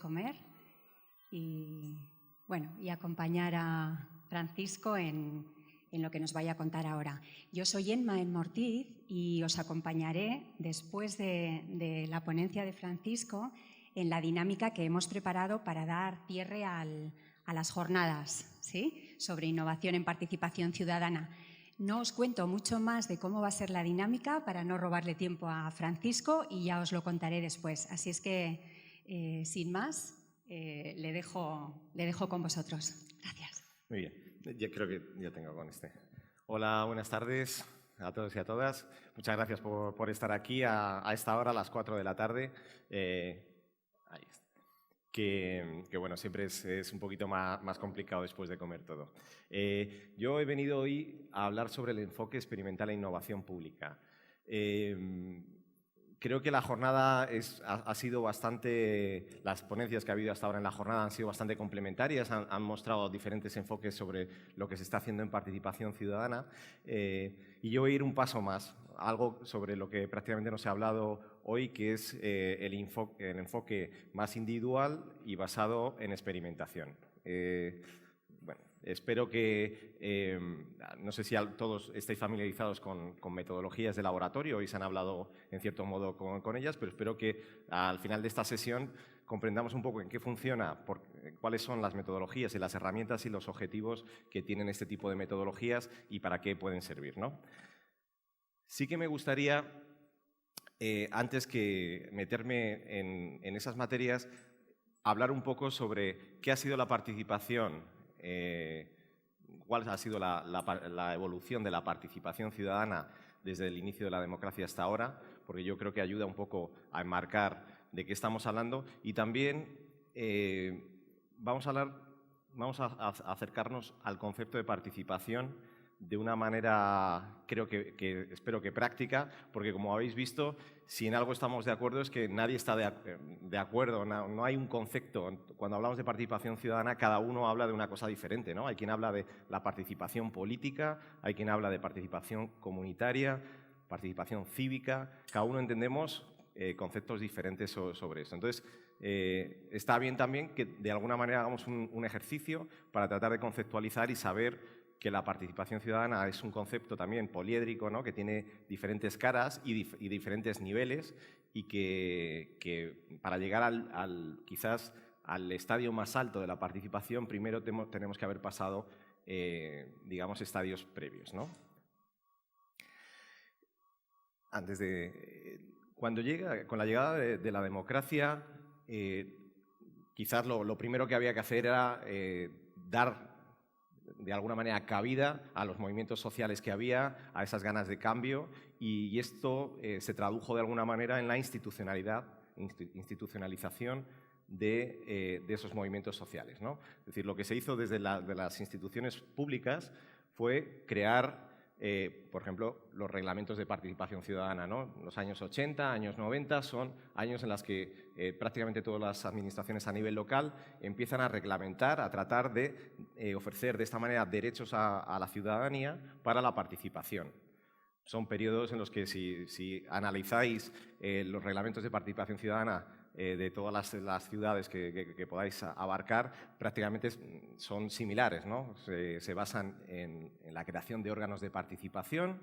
comer y acompañar a Francisco en lo que nos vaya a contar ahora. Yo soy Emma Mortiz y os acompañaré después de la ponencia de Francisco en la dinámica que hemos preparado para dar cierre a las jornadas, ¿sí?, sobre innovación en participación ciudadana. No os cuento mucho más de cómo va a ser la dinámica para no robarle tiempo a Francisco y ya os lo contaré después. Así es que, sin más, le dejo con vosotros. Gracias. Muy bien. Yo creo que ya tengo con este. Hola, buenas tardes a todos y a todas. Muchas gracias por estar aquí a esta hora, a las 4 de la tarde. Ahí está. Que bueno, siempre es un poquito más complicado después de comer todo. Yo he venido hoy a hablar sobre el enfoque experimental e innovación pública. Creo que la jornada ha sido bastante, las ponencias que ha habido hasta ahora en la jornada han sido bastante complementarias, han mostrado diferentes enfoques sobre lo que se está haciendo en participación ciudadana y yo voy a ir un paso más, algo sobre lo que prácticamente no se ha hablado hoy, que es el enfoque más individual y basado en experimentación. Bueno, espero que, no sé si todos estáis familiarizados con metodologías de laboratorio, hoy se han hablado en cierto modo con ellas, pero espero que al final de esta sesión comprendamos un poco en qué funciona, cuáles son las metodologías y las herramientas y los objetivos que tienen este tipo de metodologías y para qué pueden servir, ¿no? Sí que me gustaría, antes que meterme en esas materias, hablar un poco sobre qué ha sido la participación, cuál ha sido la evolución de la participación ciudadana desde el inicio de la democracia hasta ahora, porque yo creo que ayuda un poco a enmarcar de qué estamos hablando y también vamos a acercarnos al concepto de participación de una manera, espero que práctica, porque como habéis visto, si en algo estamos de acuerdo es que nadie está de acuerdo, no hay un concepto. Cuando hablamos de participación ciudadana, cada uno habla de una cosa diferente, ¿no? Hay quien habla de la participación política, hay quien habla de participación comunitaria, participación cívica, cada uno entendemos conceptos diferentes sobre eso. Entonces, está bien también que de alguna manera hagamos un ejercicio para tratar de conceptualizar y saber que la participación ciudadana es un concepto también poliédrico, ¿no?, que tiene diferentes caras y diferentes niveles y que para llegar quizás al estadio más alto de la participación, primero tenemos que haber pasado, digamos, estadios previos, ¿no? Con la llegada de la democracia, quizás lo primero que había que hacer era dar de alguna manera cabida a los movimientos sociales que había, a esas ganas de cambio, y esto se tradujo de alguna manera en la institucionalización de esos movimientos sociales, ¿no? Es decir, lo que se hizo desde las instituciones públicas fue crear, por ejemplo, los reglamentos de participación ciudadana, ¿no? Los años 80, años 90 son años en los que prácticamente todas las administraciones a nivel local empiezan a reglamentar, a tratar de ofrecer de esta manera derechos a la ciudadanía para la participación. Son periodos en los que si analizáis los reglamentos de participación ciudadana de todas las ciudades que podáis abarcar, prácticamente son similares, ¿no? Se basan en la creación de órganos de participación.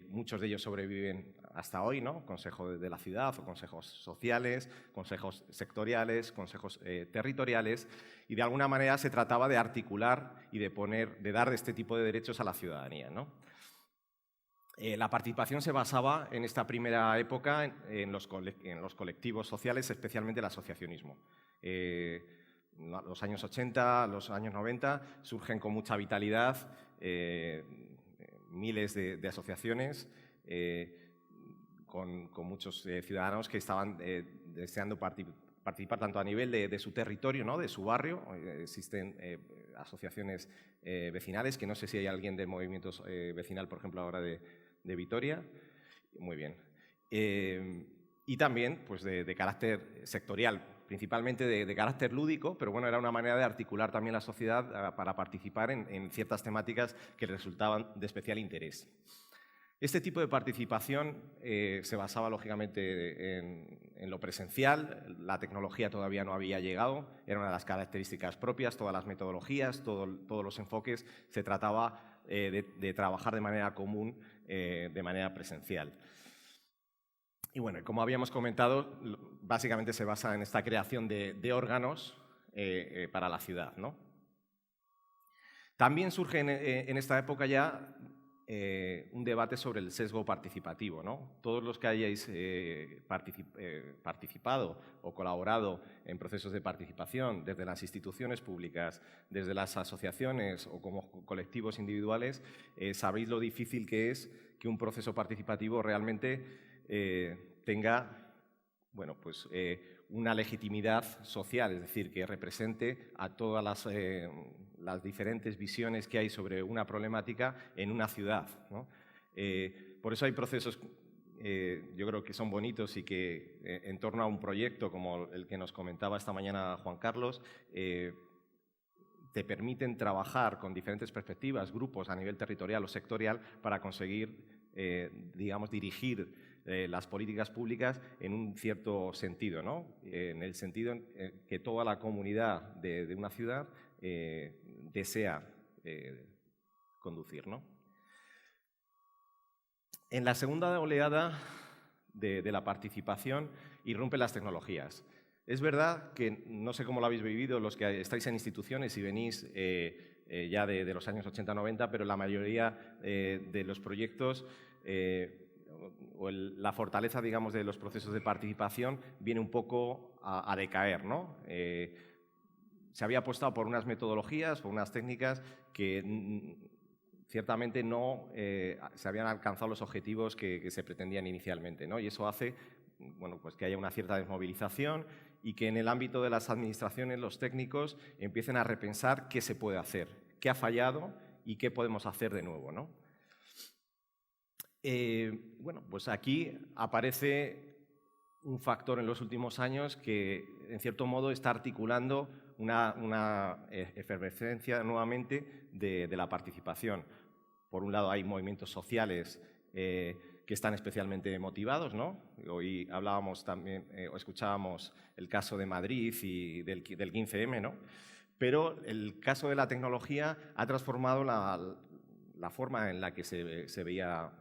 Muchos de ellos sobreviven hasta hoy, ¿no? Consejo de la ciudad o consejos sociales, consejos sectoriales, consejos territoriales, y de alguna manera se trataba de articular y de dar este tipo de derechos a la ciudadanía, ¿no? La participación se basaba en esta primera época en los colectivos sociales, especialmente el asociacionismo. Los años 80, los años 90 surgen con mucha vitalidad miles de asociaciones con muchos ciudadanos que estaban deseando participar tanto a nivel de su territorio, ¿no?, de su barrio. Existen asociaciones vecinales, que no sé si hay alguien del movimiento vecinal, por ejemplo, ahora de Vitoria. Muy bien. Y también pues, de carácter sectorial, principalmente de carácter lúdico, pero bueno, era una manera de articular también la sociedad para participar en ciertas temáticas que resultaban de especial interés. Este tipo de participación se basaba lógicamente en lo presencial, la tecnología todavía no había llegado, era una de las características propias, todas las metodologías, todos los enfoques, se trataba de trabajar de manera común, de manera presencial. Y bueno, como habíamos comentado, básicamente se basa en esta creación de órganos para la ciudad, ¿no? También surge en esta época ya un debate sobre el sesgo participativo, ¿no? Todos los que hayáis participado o colaborado en procesos de participación desde las instituciones públicas, desde las asociaciones o como colectivos individuales, sabéis lo difícil que es que un proceso participativo realmente tenga, bueno, pues, una legitimidad social, es decir, que represente a todas las diferentes visiones que hay sobre una problemática en una ciudad, ¿no? Por eso hay procesos, yo creo que son bonitos y que en torno a un proyecto como el que nos comentaba esta mañana Juan Carlos, te permiten trabajar con diferentes perspectivas, grupos a nivel territorial o sectorial para conseguir, digamos, dirigir las políticas públicas en un cierto sentido, ¿no? En el sentido en que toda la comunidad de una ciudad desea conducir, ¿no? En la segunda oleada de la participación irrumpen las tecnologías. Es verdad que, no sé cómo lo habéis vivido los que estáis en instituciones y venís ya de los años 80-90, pero la mayoría de los proyectos o la fortaleza, digamos, de los procesos de participación viene un poco a decaer, ¿no? Se había apostado por unas metodologías, por unas técnicas que ciertamente no se habían alcanzado los objetivos que se pretendían inicialmente, ¿no? Y eso hace, bueno, pues que haya una cierta desmovilización y que en el ámbito de las administraciones los técnicos empiecen a repensar qué se puede hacer, qué ha fallado y qué podemos hacer de nuevo, ¿no? Bueno, pues aquí aparece un factor en los últimos años que, en cierto modo, está articulando una efervescencia nuevamente de la participación. Por un lado, hay movimientos sociales que están especialmente motivados, ¿no? Hoy hablábamos también, o escuchábamos el caso de Madrid y del 15M, ¿no? Pero el caso de la tecnología ha transformado la forma en la que se veía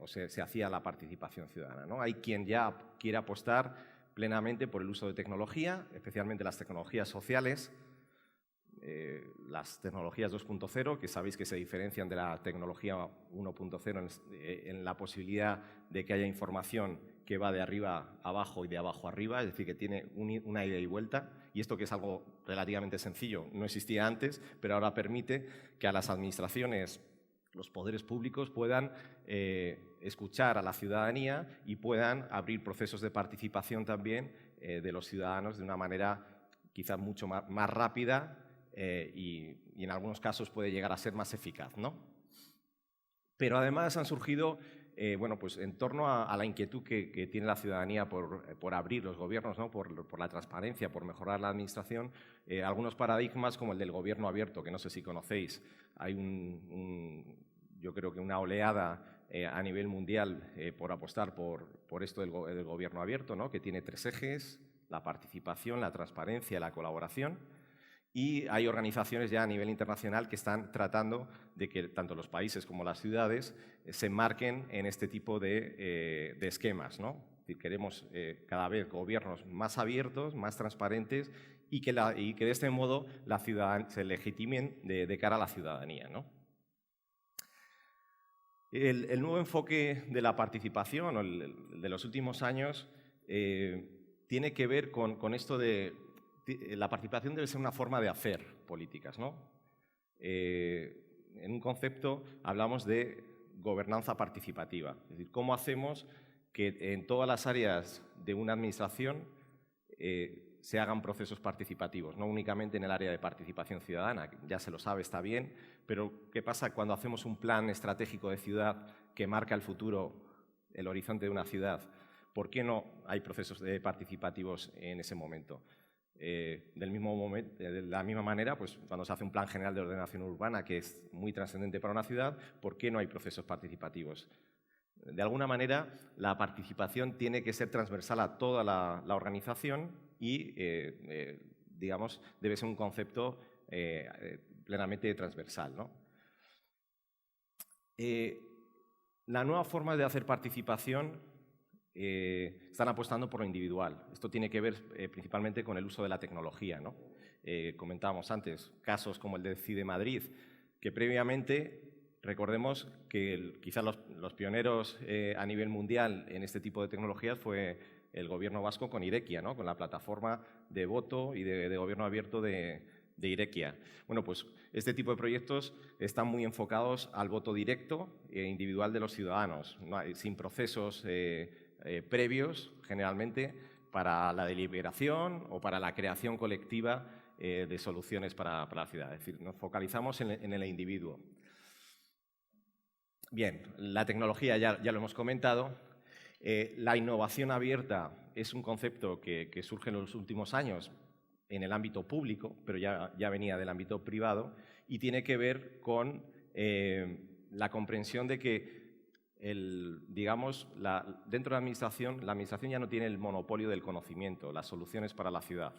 o se hacía la participación ciudadana, ¿no? Hay quien ya quiere apostar plenamente por el uso de tecnología, especialmente las tecnologías sociales, las tecnologías 2.0, que sabéis que se diferencian de la tecnología 1.0 en la posibilidad de que haya información que va de arriba a abajo y de abajo a arriba, es decir, que tiene una ida y vuelta, y esto que es algo relativamente sencillo, no existía antes, pero ahora permite que a las administraciones, los poderes públicos puedan escuchar a la ciudadanía y puedan abrir procesos de participación también de los ciudadanos de una manera quizás mucho más rápida y en algunos casos puede llegar a ser más eficaz, ¿no? Pero además han surgido, bueno, pues en torno a la inquietud que tiene la ciudadanía por abrir los gobiernos, ¿no? por la transparencia, por mejorar la administración, algunos paradigmas como el del gobierno abierto, que no sé si conocéis. Hay yo creo que una oleada a nivel mundial por apostar por esto del gobierno abierto, ¿no? Que tiene 3 ejes: la participación, la transparencia y la colaboración. Y hay organizaciones ya a nivel internacional que están tratando de que tanto los países como las ciudades se enmarquen en este tipo de esquemas, ¿no? Es decir, queremos cada vez gobiernos más abiertos, más transparentes y que de este modo se legitimen de cara a la ciudadanía, ¿no? El nuevo enfoque de la participación, o el de los últimos años, tiene que ver con esto de la participación debe ser una forma de hacer políticas, ¿no? En un concepto hablamos de gobernanza participativa, es decir, cómo hacemos que en todas las áreas de una administración se hagan procesos participativos, no únicamente en el área de participación ciudadana, ya se lo sabe, está bien, pero ¿qué pasa cuando hacemos un plan estratégico de ciudad que marca el futuro, el horizonte de una ciudad? ¿Por qué no hay procesos participativos en ese momento? De la misma manera, pues, cuando se hace un plan general de ordenación urbana, que es muy trascendente para una ciudad, ¿por qué no hay procesos participativos? De alguna manera, la participación tiene que ser transversal a toda la organización y, digamos, debe ser un concepto plenamente transversal, ¿no? La nueva forma de hacer participación están apostando por lo individual. Esto tiene que ver principalmente con el uso de la tecnología, ¿no? Comentábamos antes casos como el de CIDE Madrid, que previamente, recordemos que quizás los pioneros a nivel mundial en este tipo de tecnologías fue el gobierno vasco con Irekia, ¿no? Con la plataforma de voto y de gobierno abierto de Irekia. Bueno, pues este tipo de proyectos están muy enfocados al voto directo e individual de los ciudadanos, sin procesos previos, generalmente, para la deliberación o para la creación colectiva de soluciones para la ciudad. Es decir, nos focalizamos en el individuo. Bien, la tecnología ya lo hemos comentado. La innovación abierta es un concepto que surge en los últimos años en el ámbito público, pero ya venía del ámbito privado, y tiene que ver con la comprensión de que digamos, dentro de la administración ya no tiene el monopolio del conocimiento, las soluciones para la ciudad.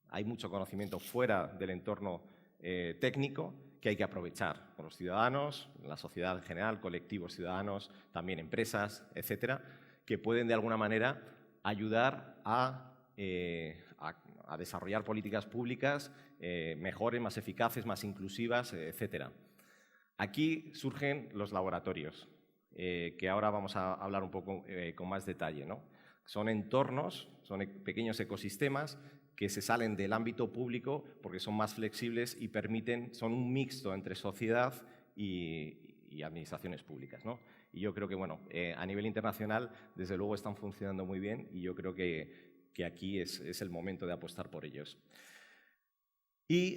Hay mucho conocimiento fuera del entorno técnico que hay que aprovechar por los ciudadanos, la sociedad en general, colectivos ciudadanos, también empresas, etcétera, que pueden de alguna manera ayudar a desarrollar políticas públicas mejores, más eficaces, más inclusivas, etcétera. Aquí surgen los laboratorios, que ahora vamos a hablar un poco con más detalle, ¿no? Son entornos, son pequeños ecosistemas que se salen del ámbito público porque son más flexibles y son un mixto entre sociedad y administraciones públicas, ¿no? Y yo creo que, bueno, a nivel internacional, desde luego están funcionando muy bien y yo creo que aquí es el momento de apostar por ellos. Y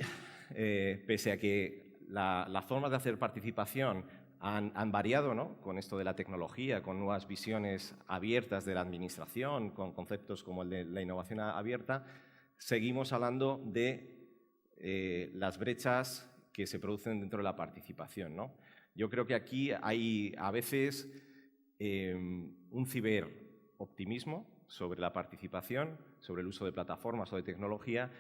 pese a que las formas de hacer participación han variado, ¿no? Con esto de la tecnología, con nuevas visiones abiertas de la administración, con conceptos como el de la innovación abierta, seguimos hablando de las brechas que se producen dentro de la participación, ¿no? Yo creo que aquí hay a veces un ciberoptimismo sobre la participación, sobre el uso de plataformas o de tecnología,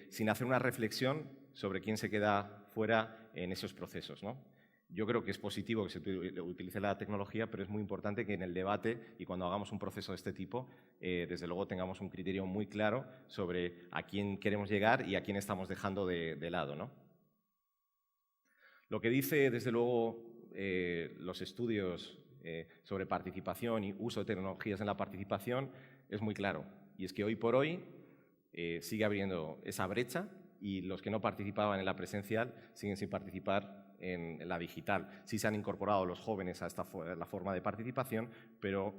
sin hacer una reflexión sobre quién se queda fuera en esos procesos, ¿no? Yo creo que es positivo que se utilice la tecnología, pero es muy importante que en el debate y cuando hagamos un proceso de este tipo, desde luego tengamos un criterio muy claro sobre a quién queremos llegar y a quién estamos dejando de lado, ¿no? Lo que dice, desde luego, los estudios sobre participación y uso de tecnologías en la participación es muy claro. Y es que hoy por hoy sigue habiendo esa brecha y los que no participaban en la presencial siguen sin participar en la digital. Sí se han incorporado los jóvenes a la forma de participación, pero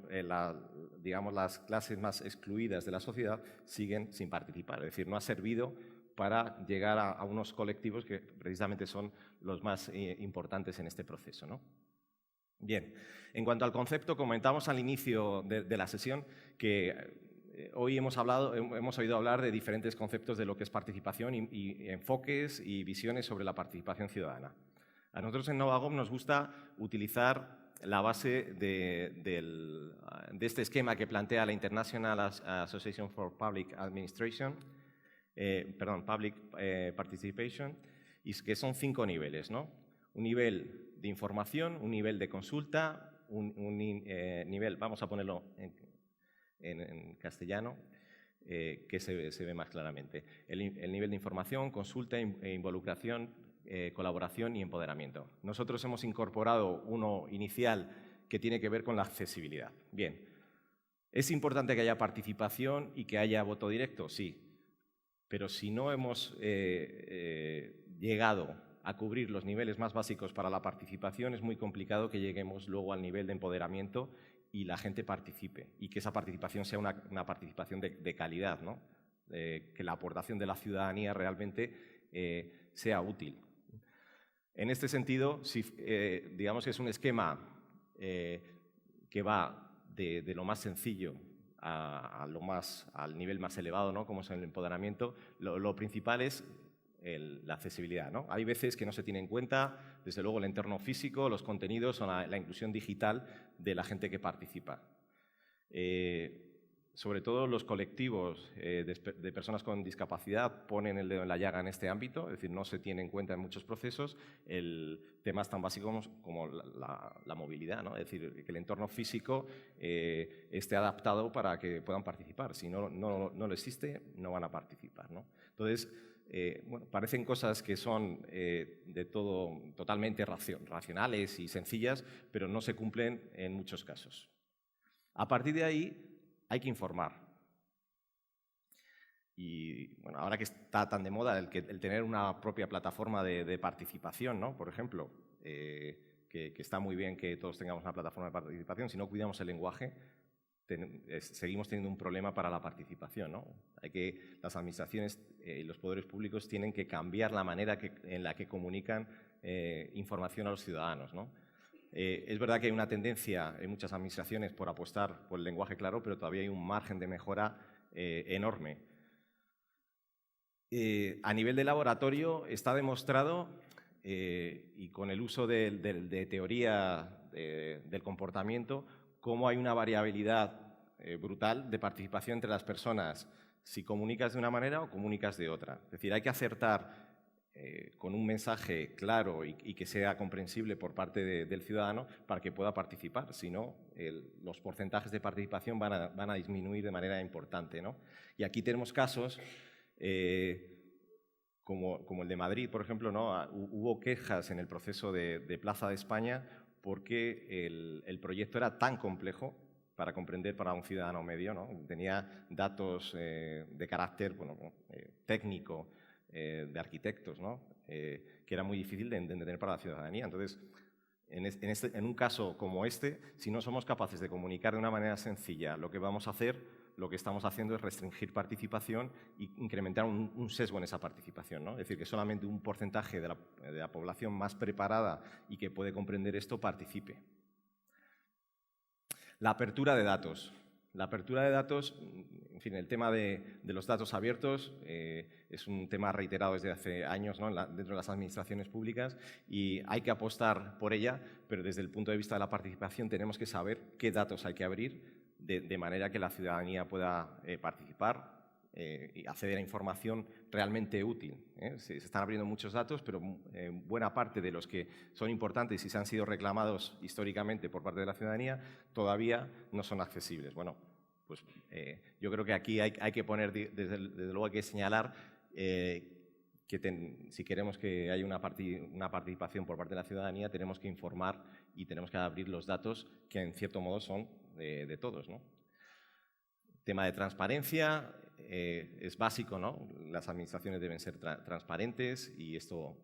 digamos, las clases más excluidas de la sociedad siguen sin participar. Es decir, no ha servido para llegar a unos colectivos que precisamente son los más importantes en este proceso, ¿no? Bien, en cuanto al concepto, comentamos al inicio de la sesión que hoy hemos oído hablar de diferentes conceptos de lo que es participación y enfoques y visiones sobre la participación ciudadana. A nosotros en Novagov nos gusta utilizar la base de este esquema que plantea la International Association for Public Administration, Public Participation, y que son 5 niveles, ¿no? Un nivel de información, un nivel de consulta, un nivel, vamos a ponerlo en castellano, que se ve más claramente. El nivel de información, consulta e involucración, colaboración y empoderamiento. Nosotros hemos incorporado uno inicial que tiene que ver con la accesibilidad. Bien, ¿es importante que haya participación y que haya voto directo? Sí, pero si no hemos llegado a cubrir los niveles más básicos para la participación, es muy complicado que lleguemos luego al nivel de empoderamiento y la gente participe, y que esa participación sea una participación de calidad, ¿no? Que la aportación de la ciudadanía realmente sea útil. En este sentido, digamos que es un esquema que va de lo más sencillo al nivel más elevado, ¿no? Como es el empoderamiento. Lo principal es la accesibilidad, ¿no? Hay veces que no se tiene en cuenta, desde luego, el entorno físico, los contenidos o la inclusión digital de la gente que participa. Sobre todo los colectivos de personas con discapacidad ponen el dedo en la llaga en este ámbito, es decir, no se tiene en cuenta en muchos procesos temas tan básicos como la movilidad, ¿no? Es decir, que el entorno físico esté adaptado para que puedan participar. Si no lo existe, no van a participar, ¿no? Entonces, bueno, parecen cosas que son totalmente racionales y sencillas, pero no se cumplen en muchos casos. A partir de ahí, hay que informar. Y bueno, ahora que está tan de moda el tener una propia plataforma de participación, ¿no? Por ejemplo, que está muy bien que todos tengamos una plataforma de participación, si no cuidamos el lenguaje, seguimos teniendo un problema para la participación, ¿no? Las administraciones y los poderes públicos tienen que cambiar la manera en la que comunican información a los ciudadanos, ¿no? Es verdad que hay una tendencia en muchas administraciones por apostar por el lenguaje claro, pero todavía hay un margen de mejora enorme. A nivel de laboratorio está demostrado, y con el uso de teoría del comportamiento, cómo hay una variabilidad brutal de participación entre las personas si comunicas de una manera o comunicas de otra. Es decir, hay que acertar con un mensaje claro y que sea comprensible por parte del ciudadano para que pueda participar. Si no, los porcentajes de participación van a disminuir de manera importante, ¿no? Y aquí tenemos casos como el de Madrid, por ejemplo, ¿no? Hubo quejas en el proceso de Plaza de España porque el proyecto era tan complejo para comprender para un ciudadano medio, ¿no? Tenía datos de carácter técnico, de arquitectos, ¿no? Que era muy difícil de entender para la ciudadanía. Entonces, en un caso como este, si no somos capaces de comunicar de una manera sencilla lo que vamos a hacer, lo que estamos haciendo es restringir participación e incrementar un sesgo en esa participación, ¿no? Es decir, que solamente un porcentaje de la población más preparada y que puede comprender esto participe. La apertura de datos. La apertura de datos, en fin, el tema de los datos abiertos es un tema reiterado desde hace años, ¿no? Dentro de las administraciones públicas, y hay que apostar por ella, pero desde el punto de vista de la participación tenemos que saber qué datos hay que abrir de manera que la ciudadanía pueda participar y acceder a información realmente útil. Se están abriendo muchos datos, pero buena parte de los que son importantes y se han sido reclamados históricamente por parte de la ciudadanía todavía no son accesibles. Bueno, pues yo creo que aquí hay que poner, desde luego hay que señalar que si queremos que haya una participación por parte de la ciudadanía, tenemos que informar y tenemos que abrir los datos que en cierto modo son de todos, ¿no? Tema de transparencia es básico, ¿no? Las administraciones deben ser transparentes y esto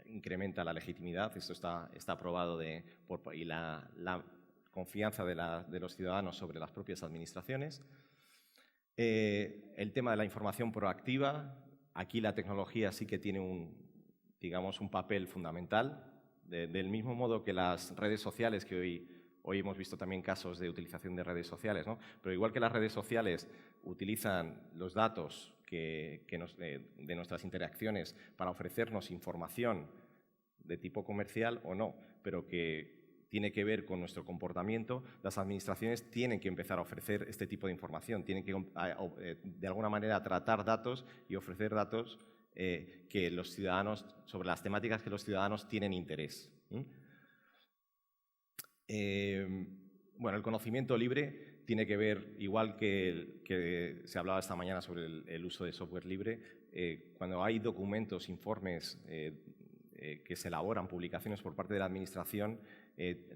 incrementa la legitimidad. Esto está aprobado y la confianza de los ciudadanos sobre las propias administraciones. El tema de la información proactiva. Aquí la tecnología sí que tiene un papel fundamental. Del mismo modo que las redes sociales, que hoy hemos visto también casos de utilización de redes sociales, ¿no? Pero igual que las redes sociales utilizan los datos de nuestras interacciones para ofrecernos información de tipo comercial o no, pero que tiene que ver con nuestro comportamiento, las administraciones tienen que empezar a ofrecer este tipo de información, tienen que de alguna manera tratar datos y ofrecer datos que los ciudadanos, sobre las temáticas que los ciudadanos tienen interés. Bueno, el conocimiento libre tiene que ver, igual que se hablaba esta mañana sobre el uso de software libre, cuando hay documentos, informes que se elaboran, publicaciones por parte de la Administración,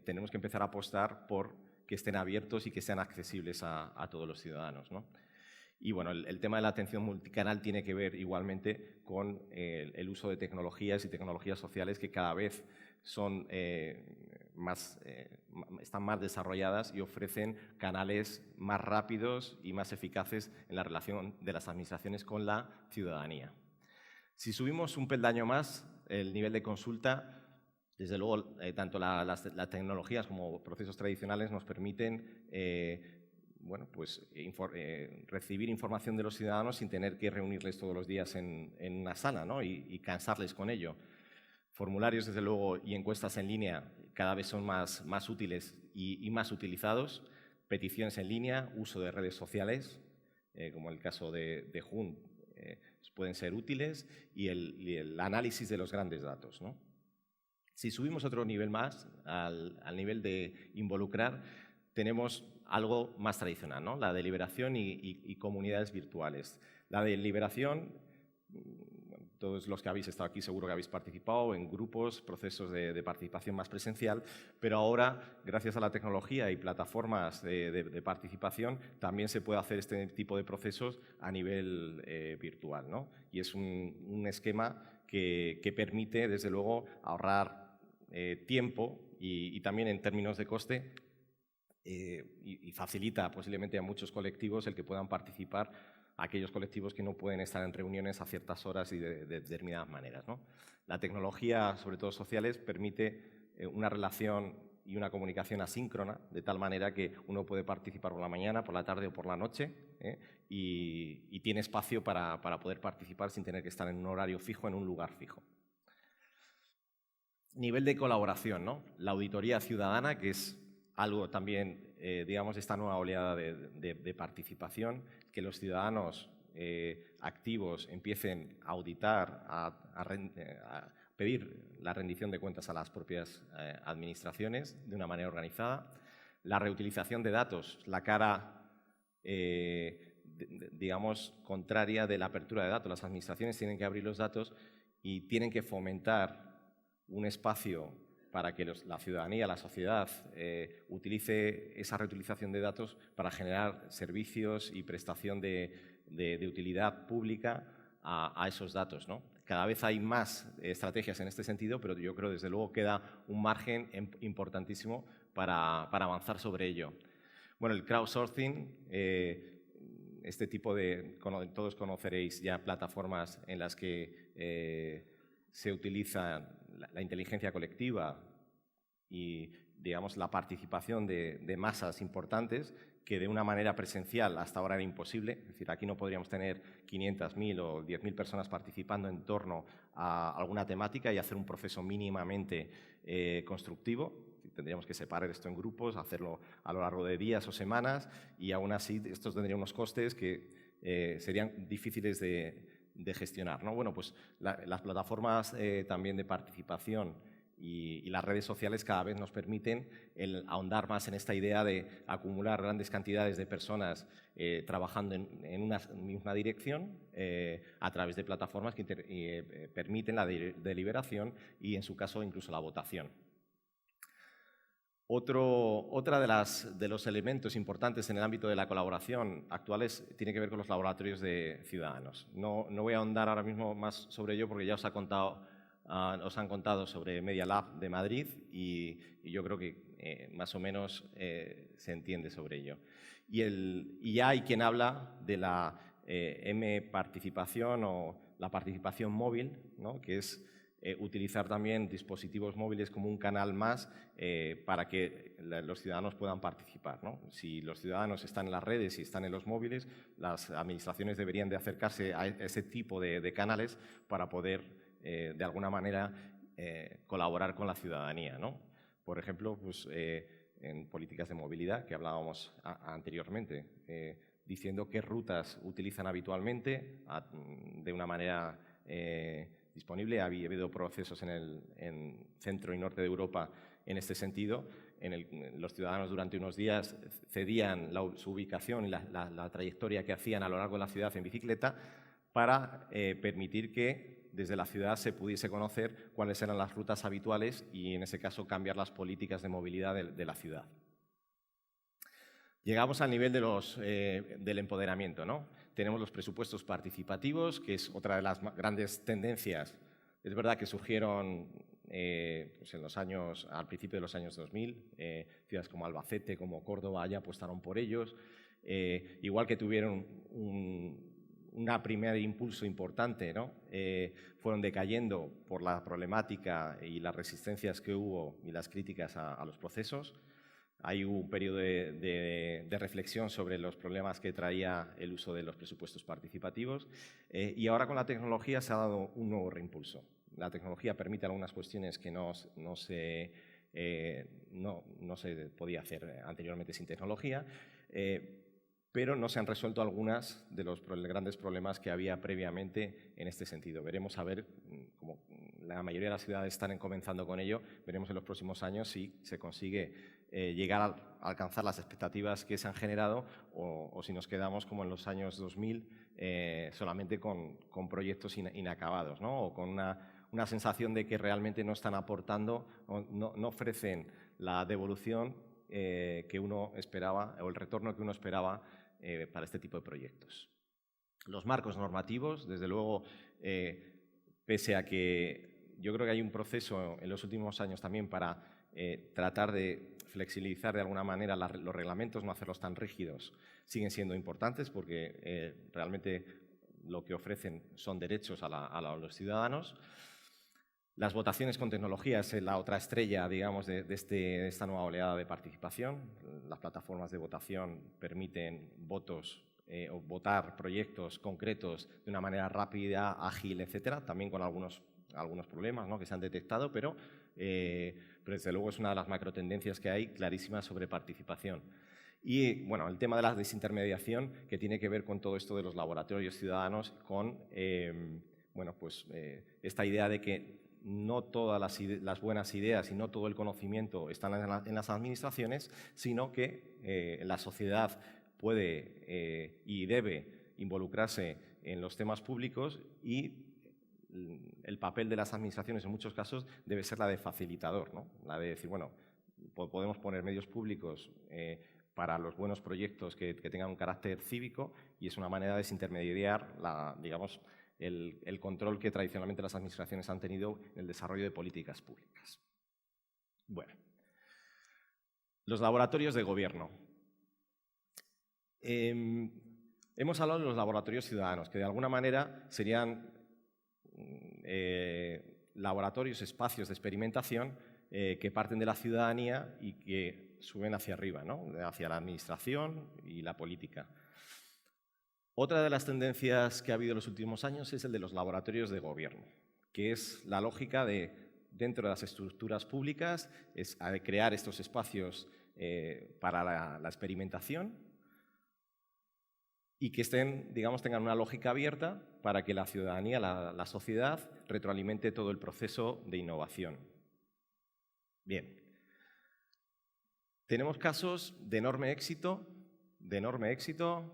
tenemos que empezar a apostar por que estén abiertos y que sean accesibles a todos los ciudadanos, ¿no? Y bueno, el tema de la atención multicanal tiene que ver igualmente con el uso de tecnologías y tecnologías sociales que cada vez están más desarrolladas y ofrecen canales más rápidos y más eficaces en la relación de las administraciones con la ciudadanía. Si subimos un peldaño más el nivel de consulta, desde luego tanto las tecnologías como procesos tradicionales nos permiten bueno, pues, recibir información de los ciudadanos sin tener que reunirles todos los días en una sala, ¿no? y cansarles con ello. Formularios, desde luego, y encuestas en línea cada vez son más útiles y más utilizados. Peticiones en línea, uso de redes sociales, como el caso de Jun, pueden ser útiles, y el análisis de los grandes datos, ¿no? Si subimos otro nivel más, al nivel de involucrar, tenemos algo más tradicional, ¿no? La deliberación y comunidades virtuales. La deliberación, todos los que habéis estado aquí seguro que habéis participado en grupos, procesos de participación más presencial, pero ahora, gracias a la tecnología y plataformas de participación, también se puede hacer este tipo de procesos a nivel virtual, ¿no? Y es un esquema que permite, desde luego, ahorrar tiempo y también en términos de coste y facilita posiblemente a muchos colectivos el que puedan participar, aquellos colectivos que no pueden estar en reuniones a ciertas horas y de determinadas maneras, ¿no? La tecnología, sobre todo sociales, permite una relación y una comunicación asíncrona, de tal manera que uno puede participar por la mañana, por la tarde o por la noche, y tiene espacio para poder participar sin tener que estar en un horario fijo, en un lugar fijo. Nivel de colaboración, ¿no? La auditoría ciudadana, que es algo también, digamos, esta nueva oleada de participación, que los ciudadanos activos empiecen a auditar, a pedir la rendición de cuentas a las propias administraciones de una manera organizada. La reutilización de datos, la cara, digamos, contraria de la apertura de datos. Las administraciones tienen que abrir los datos y tienen que fomentar un espacio para que la ciudadanía, la sociedad, utilice esa reutilización de datos para generar servicios y prestación de utilidad pública a esos datos, ¿no? Cada vez hay más estrategias en este sentido, pero yo creo, desde luego, queda un margen importantísimo para avanzar sobre ello. Bueno, el crowdsourcing, este tipo todos conoceréis ya plataformas en las que se utiliza la inteligencia colectiva y, digamos, la participación de masas importantes que de una manera presencial hasta ahora era imposible. Es decir, aquí no podríamos tener 500.000 o 10.000 personas participando en torno a alguna temática y hacer un proceso mínimamente constructivo. Tendríamos que separar esto en grupos, hacerlo a lo largo de días o semanas, y aún así esto tendría unos costes que serían difíciles de gestionar, ¿no? Bueno, pues las plataformas también de participación y las redes sociales cada vez nos permiten ahondar más en esta idea de acumular grandes cantidades de personas trabajando en una misma dirección a través de plataformas que permiten la deliberación y, en su caso, incluso la votación. Otra de los elementos importantes en el ámbito de la colaboración actuales tiene que ver con los laboratorios de ciudadanos. No voy a ahondar ahora mismo más sobre ello porque ya os han contado sobre Media Lab de Madrid y yo creo que más o menos se entiende sobre ello. Y ya hay quien habla de la M-participación o la participación móvil, ¿no? Que es utilizar también dispositivos móviles como un canal más para que los ciudadanos puedan participar, ¿no? Si los ciudadanos están en las redes y están en los móviles, las administraciones deberían de acercarse a ese tipo de canales para poder, de alguna manera, colaborar con la ciudadanía, ¿no? Por ejemplo, pues, en políticas de movilidad, que hablábamos anteriormente, diciendo qué rutas utilizan habitualmente de una manera disponible. Ha habido procesos en centro y norte de Europa en este sentido, los ciudadanos durante unos días cedían su ubicación y la trayectoria que hacían a lo largo de la ciudad en bicicleta para permitir que desde la ciudad se pudiese conocer cuáles eran las rutas habituales y, en ese caso, cambiar las políticas de movilidad de la ciudad. Llegamos al nivel del empoderamiento, ¿no? Tenemos los presupuestos participativos, que es otra de las grandes tendencias. Es verdad que surgieron pues al principio de los años 2000, ciudades como Albacete, como Córdoba ya apostaron por ellos, igual que tuvieron un primer impulso importante, ¿no? Fueron decayendo por la problemática y las resistencias que hubo y las críticas a los procesos. Hay un periodo de reflexión sobre los problemas que traía el uso de los presupuestos participativos y ahora con la tecnología se ha dado un nuevo reimpulso. La tecnología permite algunas cuestiones que no se podía hacer anteriormente sin tecnología, pero no se han resuelto algunas de los grandes problemas que había previamente en este sentido. Veremos a ver, como la mayoría de las ciudades están comenzando con ello, veremos en los próximos años si se consigue llegar a alcanzar las expectativas que se han generado o si nos quedamos como en los años 2000 solamente con proyectos inacabados, ¿no? O con una sensación de que realmente no están aportando, no ofrecen la devolución que uno esperaba o el retorno que uno esperaba para este tipo de proyectos. Los marcos normativos, desde luego, pese a que yo creo que hay un proceso en los últimos años también para tratar de flexibilizar de alguna manera los reglamentos, no hacerlos tan rígidos, siguen siendo importantes porque realmente lo que ofrecen son derechos a los ciudadanos. Las votaciones con tecnología es la otra estrella, digamos, de esta nueva oleada de participación. Las plataformas de votación permiten o votar proyectos concretos de una manera rápida, ágil, etcétera, también con algunos problemas, ¿no?, que se han detectado, pero desde luego es una de las macrotendencias que hay clarísimas sobre participación. Y bueno, el tema de la desintermediación, que tiene que ver con todo esto de los laboratorios ciudadanos, con esta idea de que no todas las buenas ideas y no todo el conocimiento están en las administraciones, sino que la sociedad puede y debe involucrarse en los temas públicos y el papel de las administraciones en muchos casos debe ser la de facilitador, ¿no? La de decir, bueno, podemos poner medios públicos para los buenos proyectos que tengan un carácter cívico y es una manera de desintermediar digamos, el control que tradicionalmente las administraciones han tenido en el desarrollo de políticas públicas. Bueno, los laboratorios de gobierno. Hemos hablado de los laboratorios ciudadanos, que de alguna manera serían laboratorios, espacios de experimentación que parten de la ciudadanía y que suben hacia arriba, ¿no?, hacia la administración y la política. Otra de las tendencias que ha habido en los últimos años es el de los laboratorios de gobierno, que es la lógica de, dentro de las estructuras públicas, es crear estos espacios para la experimentación y que tengan una lógica abierta para que la ciudadanía, la sociedad, retroalimente todo el proceso de innovación. Bien. Tenemos casos de enorme éxito,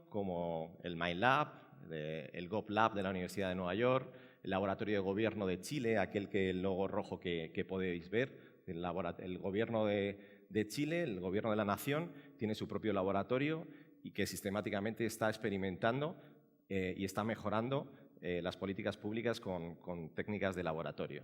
como el MindLab, el GovLab de la Universidad de Nueva York, el Laboratorio de Gobierno de Chile, el logo rojo que podéis ver. El gobierno de Chile, el gobierno de la nación, tiene su propio laboratorio y que sistemáticamente está experimentando y está mejorando las políticas públicas con técnicas de laboratorio.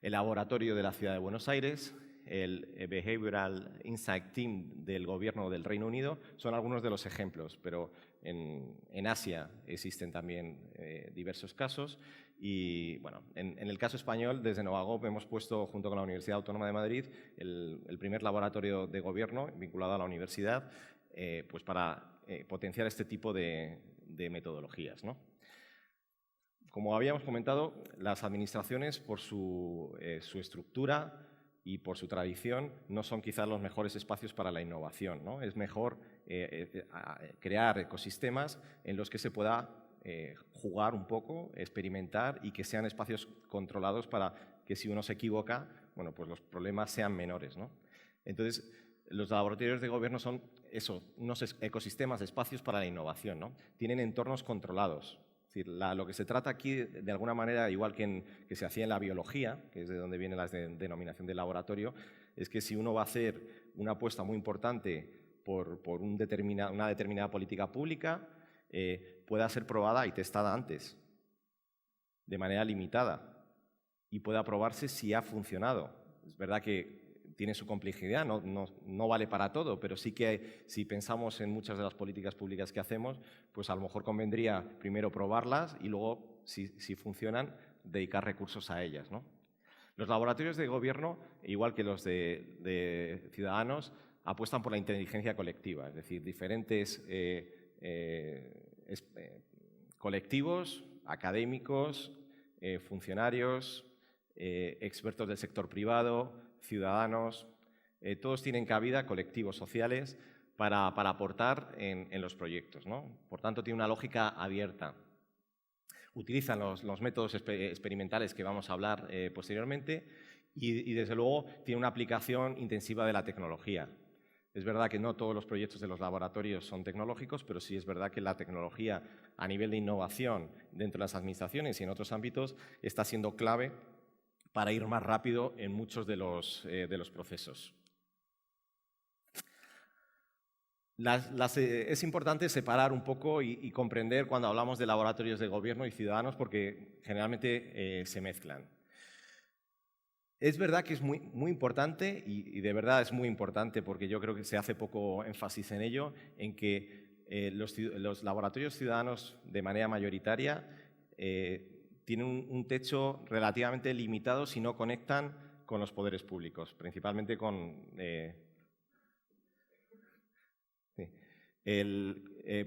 El laboratorio de la Ciudad de Buenos Aires, el Behavioral Insight Team del Gobierno del Reino Unido, son algunos de los ejemplos, pero en Asia existen también diversos casos. Y bueno, en el caso español, desde Novagov hemos puesto, junto con la Universidad Autónoma de Madrid, el primer laboratorio de gobierno vinculado a la universidad, pues para potenciar este tipo de metodologías, ¿no? Como habíamos comentado, las administraciones, por su estructura y por su tradición, no son quizás los mejores espacios para la innovación, ¿no? Es mejor crear ecosistemas en los que se pueda jugar un poco, experimentar y que sean espacios controlados para que si uno se equivoca, bueno, pues los problemas sean menores, ¿no? Entonces, los laboratorios de gobierno son unos ecosistemas, espacios para la innovación, ¿no? Tienen entornos controlados. Es decir, lo que se trata aquí, de alguna manera, igual que se hacía en la biología, que es de donde viene la denominación de laboratorio, es que si uno va a hacer una apuesta muy importante por una determinada política pública, pueda ser probada y testada antes, de manera limitada, y pueda probarse si ha funcionado. Es verdad que tiene su complejidad, no vale para todo, pero sí que si pensamos en muchas de las políticas públicas que hacemos, pues a lo mejor convendría primero probarlas y luego, si funcionan, dedicar recursos a ellas, ¿no? Los laboratorios de gobierno, igual que los de ciudadanos, apuestan por la inteligencia colectiva, es decir, diferentes colectivos, académicos, funcionarios, expertos del sector privado, ciudadanos, todos tienen cabida, colectivos sociales, para aportar en los proyectos, ¿no? Por tanto, tiene una lógica abierta. Utilizan los métodos experimentales que vamos a hablar posteriormente y, desde luego, tiene una aplicación intensiva de la tecnología. Es verdad que no todos los proyectos de los laboratorios son tecnológicos, pero sí es verdad que la tecnología a nivel de innovación dentro de las administraciones y en otros ámbitos está siendo clave para ir más rápido en muchos de los procesos. Es importante separar un poco y comprender cuando hablamos de laboratorios de gobierno y ciudadanos, porque generalmente se mezclan. Es verdad que es muy importante, y de verdad es muy importante, porque yo creo que se hace poco énfasis en ello, en que los laboratorios ciudadanos, de manera mayoritaria, tienen un techo relativamente limitado si no conectan con los poderes públicos, principalmente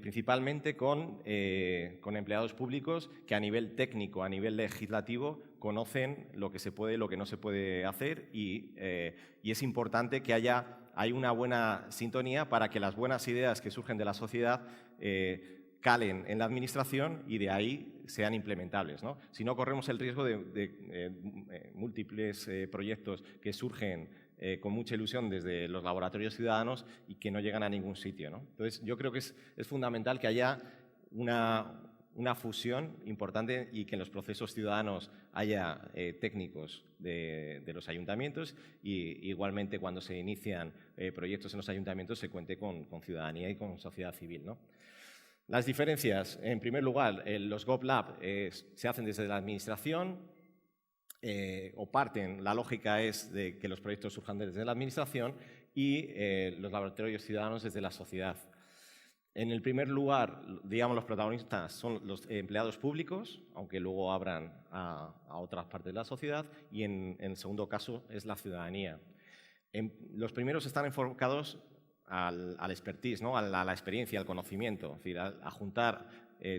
principalmente con empleados públicos que a nivel técnico, a nivel legislativo, conocen lo que se puede y lo que no se puede hacer y es importante que hay una buena sintonía para que las buenas ideas que surgen de la sociedad calen en la administración y de ahí sean implementables, ¿no? Si no, corremos el riesgo de múltiples proyectos que surgen con mucha ilusión desde los laboratorios ciudadanos y que no llegan a ningún sitio, ¿no? Entonces, yo creo que es fundamental que haya una fusión importante y que en los procesos ciudadanos haya técnicos de los ayuntamientos y igualmente cuando se inician proyectos en los ayuntamientos se cuente con ciudadanía y con sociedad civil, ¿no? Las diferencias, en primer lugar, los GovLab se hacen desde la administración, o parten, la lógica es de que los proyectos surjan desde la administración y los laboratorios ciudadanos desde la sociedad. En el primer lugar, digamos, los protagonistas son los empleados públicos, aunque luego abran a otras partes de la sociedad, y en el segundo caso es la ciudadanía. Los primeros están enfocados al expertise, ¿no? a la experiencia, al conocimiento, es decir, a juntar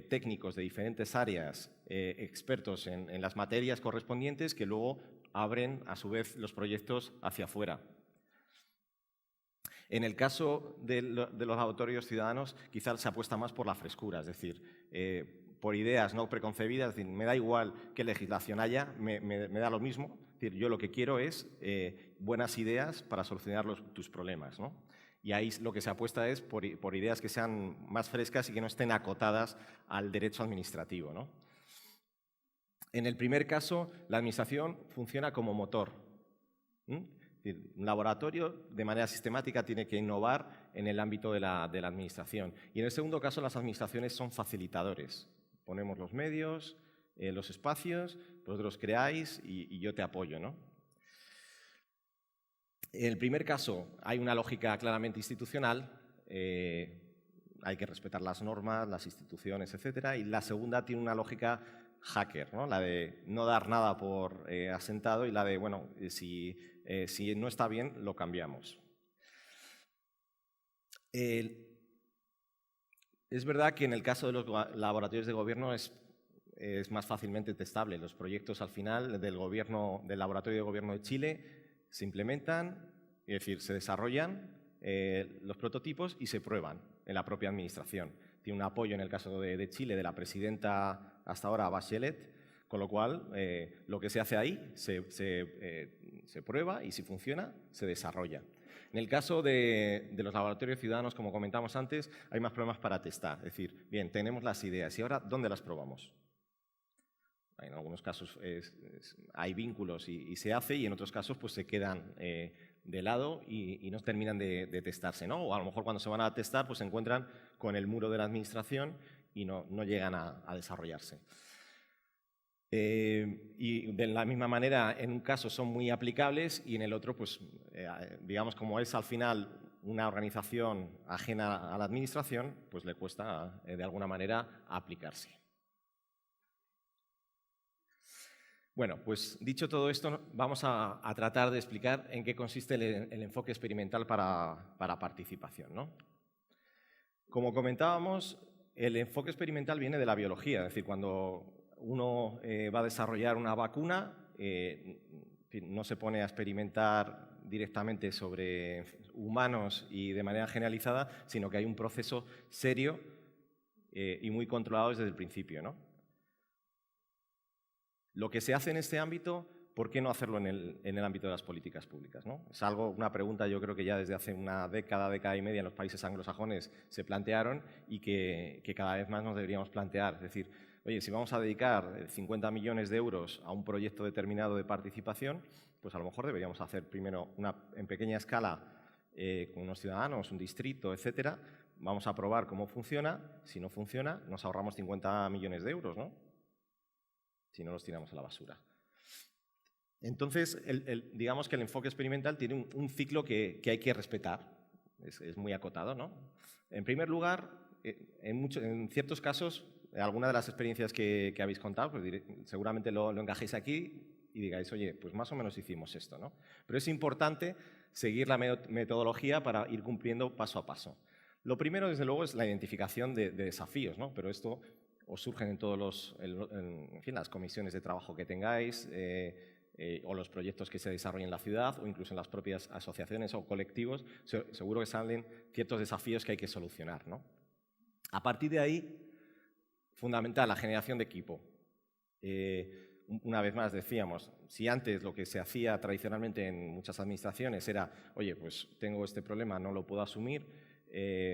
técnicos de diferentes áreas, expertos en las materias correspondientes que luego abren a su vez los proyectos hacia afuera. En el caso de los laboratorios ciudadanos quizás se apuesta más por la frescura, es decir, por ideas no preconcebidas, es decir, me da igual qué legislación haya, me da lo mismo, es decir, yo lo que quiero es buenas ideas para solucionar tus problemas, ¿no? Y ahí lo que se apuesta es por ideas que sean más frescas y que no estén acotadas al derecho administrativo, ¿no? En el primer caso, la administración funciona como motor. Un laboratorio, de manera sistemática, tiene que innovar en el ámbito de la administración. Y en el segundo caso, las administraciones son facilitadores. Ponemos los medios, los espacios, vosotros creáis y yo te apoyo, ¿no? En el primer caso hay una lógica claramente institucional, hay que respetar las normas, las instituciones, etc. Y la segunda tiene una lógica hacker, ¿no? La de no dar nada por asentado y la de, bueno, si no está bien, lo cambiamos. Es verdad que en el caso de los laboratorios de gobierno es más fácilmente testable. Los proyectos al final del Laboratorio de Gobierno de Chile se implementan, es decir, se desarrollan los prototipos y se prueban en la propia administración. Tiene un apoyo en el caso de Chile de la presidenta hasta ahora, Bachelet, con lo cual lo que se hace ahí se prueba y si funciona, se desarrolla. En el caso de los laboratorios ciudadanos, como comentamos antes, hay más problemas para testar. Es decir, bien, tenemos las ideas y ahora, ¿dónde las probamos? En algunos casos hay vínculos y se hace, y en otros casos pues, se quedan de lado y no terminan de testarse, ¿no? O a lo mejor cuando se van a testar pues, se encuentran con el muro de la administración y no llegan a desarrollarse. Y de la misma manera, en un caso son muy aplicables y en el otro, pues, digamos, como es al final una organización ajena a la administración, pues le cuesta de alguna manera aplicarse. Bueno, pues dicho todo esto, vamos a tratar de explicar en qué consiste el enfoque experimental para participación, ¿no? Como comentábamos, el enfoque experimental viene de la biología, es decir, cuando uno va a desarrollar una vacuna, no se pone a experimentar directamente sobre humanos y de manera generalizada, sino que hay un proceso serio y muy controlado desde el principio, ¿no? Lo que se hace en este ámbito, ¿por qué no hacerlo en el ámbito de las políticas públicas, ¿no? Es una pregunta yo creo que ya desde hace una década y media en los países anglosajones se plantearon y que cada vez más nos deberíamos plantear. Es decir, oye, si vamos a dedicar 50 millones de euros a un proyecto determinado de participación, pues a lo mejor deberíamos hacer primero en pequeña escala con unos ciudadanos, un distrito, etcétera. Vamos a probar cómo funciona. Si no funciona, nos ahorramos 50 millones de euros, ¿no? Si no los tiramos a la basura. Entonces, digamos que el enfoque experimental tiene un ciclo que hay que respetar. Es muy acotado, ¿no? En primer lugar, en ciertos casos, alguna de las experiencias que habéis contado, pues seguramente lo encajéis aquí y digáis, oye, pues más o menos hicimos esto, ¿no? Pero es importante seguir la metodología para ir cumpliendo paso a paso. Lo primero, desde luego, es la identificación de desafíos, ¿no? Pero esto os surgen en todos las comisiones de trabajo que tengáis o los proyectos que se desarrollen en la ciudad o incluso en las propias asociaciones o colectivos. Seguro que salen ciertos desafíos que hay que solucionar, ¿no? A partir de ahí, fundamental, la generación de equipo. Una vez más decíamos, si antes lo que se hacía tradicionalmente en muchas administraciones era, oye, pues tengo este problema, no lo puedo asumir,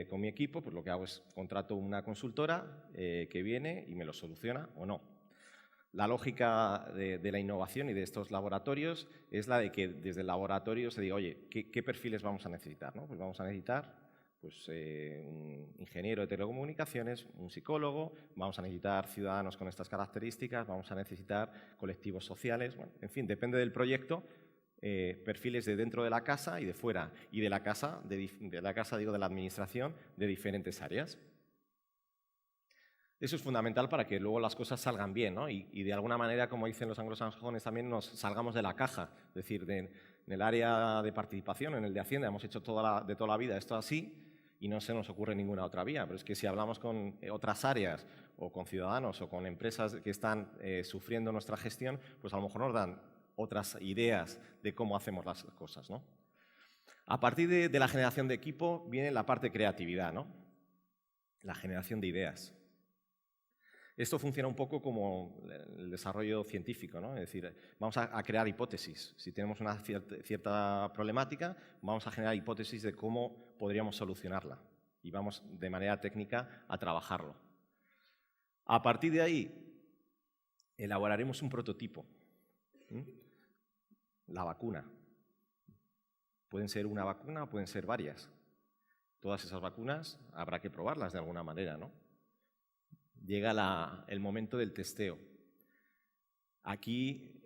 con mi equipo, pues lo que hago es contrato una consultora que viene y me lo soluciona o no. La lógica de la innovación y de estos laboratorios es la de que desde el laboratorio se diga, oye, ¿qué perfiles vamos a necesitar, ¿no? Pues vamos a necesitar un ingeniero de telecomunicaciones, un psicólogo, vamos a necesitar ciudadanos con estas características, vamos a necesitar colectivos sociales, bueno, en fin, depende del proyecto. Perfiles de dentro de la casa y de fuera, y de la casa, de la administración, de diferentes áreas. Eso es fundamental para que luego las cosas salgan bien, ¿no? Y de alguna manera, como dicen los anglosajones, también nos salgamos de la caja. Es decir, en el área de participación, en el de Hacienda, hemos hecho de toda la vida esto así y no se nos ocurre ninguna otra vía. Pero es que si hablamos con otras áreas o con ciudadanos o con empresas que están sufriendo nuestra gestión, pues a lo mejor nos dan otras ideas de cómo hacemos las cosas, ¿no? A partir de la generación de equipo viene la parte de creatividad, ¿no? La generación de ideas. Esto funciona un poco como el desarrollo científico, ¿no? Es decir, vamos a crear hipótesis. Si tenemos una cierta problemática, vamos a generar hipótesis de cómo podríamos solucionarla y vamos de manera técnica a trabajarlo. A partir de ahí, elaboraremos un prototipo. La vacuna. Pueden ser una vacuna o pueden ser varias. Todas esas vacunas habrá que probarlas de alguna manera, ¿no? Llega el momento del testeo. Aquí,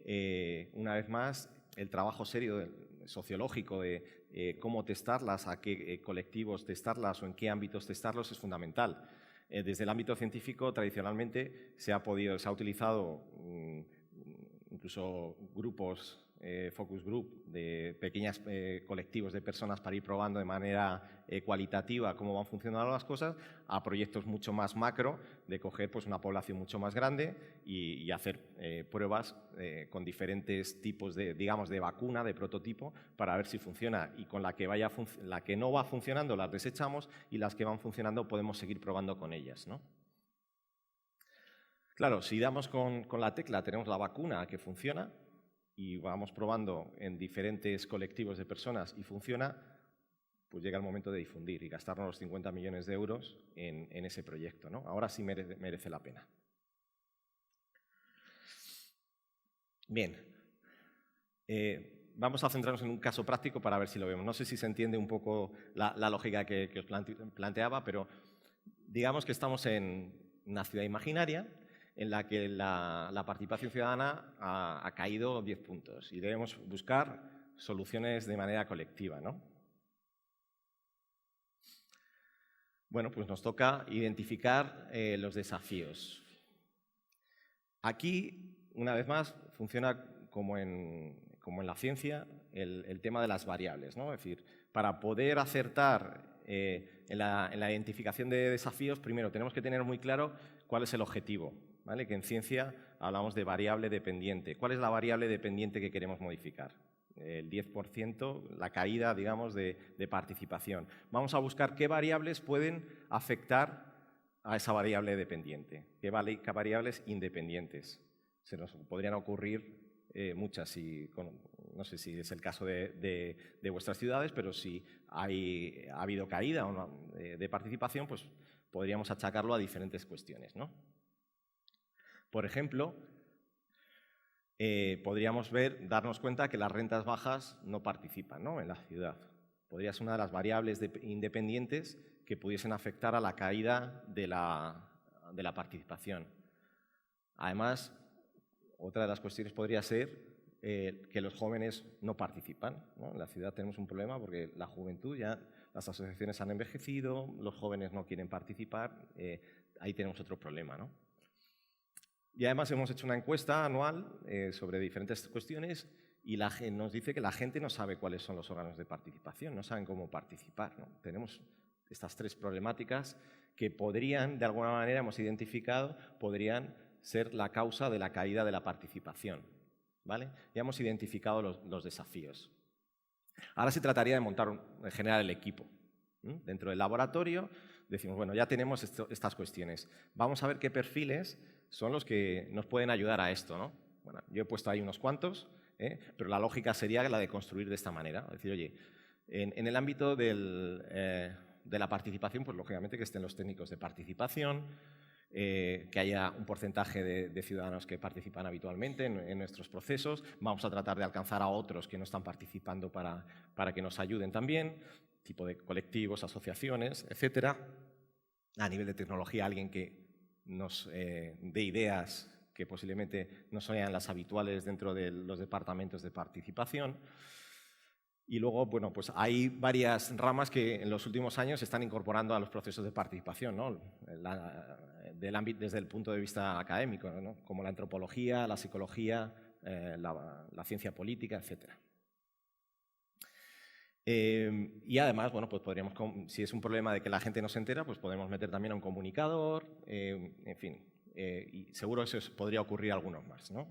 una vez más, el trabajo serio sociológico de cómo testarlas, a qué colectivos testarlas o en qué ámbitos testarlos es fundamental. Desde el ámbito científico, tradicionalmente, se ha utilizado incluso grupos, focus group, de pequeños colectivos de personas para ir probando de manera cualitativa cómo van funcionando las cosas, a proyectos mucho más macro, de coger pues, una población mucho más grande y hacer pruebas con diferentes tipos de vacuna, de prototipo, para ver si funciona. Y con la que no va funcionando las desechamos y las que van funcionando podemos seguir probando con ellas, ¿no? Claro, si damos con la tecla, tenemos la vacuna que funciona y vamos probando en diferentes colectivos de personas y funciona, pues llega el momento de difundir y gastarnos los 50 millones de euros en ese proyecto, ¿no? Ahora sí merece la pena. Bien, vamos a centrarnos en un caso práctico para ver si lo vemos. No sé si se entiende un poco la lógica que os planteaba, pero digamos que estamos en una ciudad imaginaria en la que la participación ciudadana ha caído 10 puntos y debemos buscar soluciones de manera colectiva, ¿no? Bueno, pues nos toca identificar los desafíos. Aquí una vez más, funciona como en la ciencia, el tema de las variables, ¿no? Es decir, para poder acertar en la identificación de desafíos, primero tenemos que tener muy claro cuál es el objetivo, ¿vale? Que en ciencia hablamos de variable dependiente. ¿Cuál es la variable dependiente que queremos modificar? El 10%, la caída, digamos, de participación. Vamos a buscar qué variables pueden afectar a esa variable dependiente, qué variables independientes. Se nos podrían ocurrir muchas, no sé si es el caso de vuestras ciudades, pero si ha habido caída o no, de participación, pues podríamos achacarlo a diferentes cuestiones, ¿no? Por ejemplo, podríamos darnos cuenta que las rentas bajas no participan, ¿no?, en la ciudad. Podría ser una de las variables independientes que pudiesen afectar a la caída de la participación. Además, otra de las cuestiones podría ser que los jóvenes no participan, ¿no? En la ciudad tenemos un problema porque la juventud, ya las asociaciones han envejecido, los jóvenes no quieren participar, ahí tenemos otro problema, ¿no? Y además hemos hecho una encuesta anual sobre diferentes cuestiones y nos dice que la gente no sabe cuáles son los órganos de participación, no saben cómo participar, ¿no? Tenemos estas tres problemáticas que podrían, de alguna manera hemos identificado, podrían ser la causa de la caída de la participación, ¿vale? Ya hemos identificado los desafíos. Ahora se trataría de montar, en general, el equipo. Dentro del laboratorio decimos, bueno, ya tenemos estas cuestiones. Vamos a ver qué perfiles son los que nos pueden ayudar a esto, ¿no? Bueno, yo he puesto ahí unos cuantos, pero la lógica sería la de construir de esta manera. Es decir, oye, en el ámbito de la participación, pues lógicamente que estén los técnicos de participación, que haya un porcentaje de ciudadanos que participan habitualmente en nuestros procesos. Vamos a tratar de alcanzar a otros que no están participando para que nos ayuden también, tipo de colectivos, asociaciones, etcétera. A nivel de tecnología, alguien que nos dé ideas que posiblemente no sean las habituales dentro de los departamentos de participación. Y luego, bueno, pues hay varias ramas que en los últimos años se están incorporando a los procesos de participación, ¿no? Desde el punto de vista académico, ¿no? Como la antropología, la psicología, la ciencia política, etc. Y además, bueno, pues podríamos, si es un problema de que la gente no se entera, pues podemos meter también a un comunicador, en fin, y seguro eso podría ocurrir algunos más, ¿no?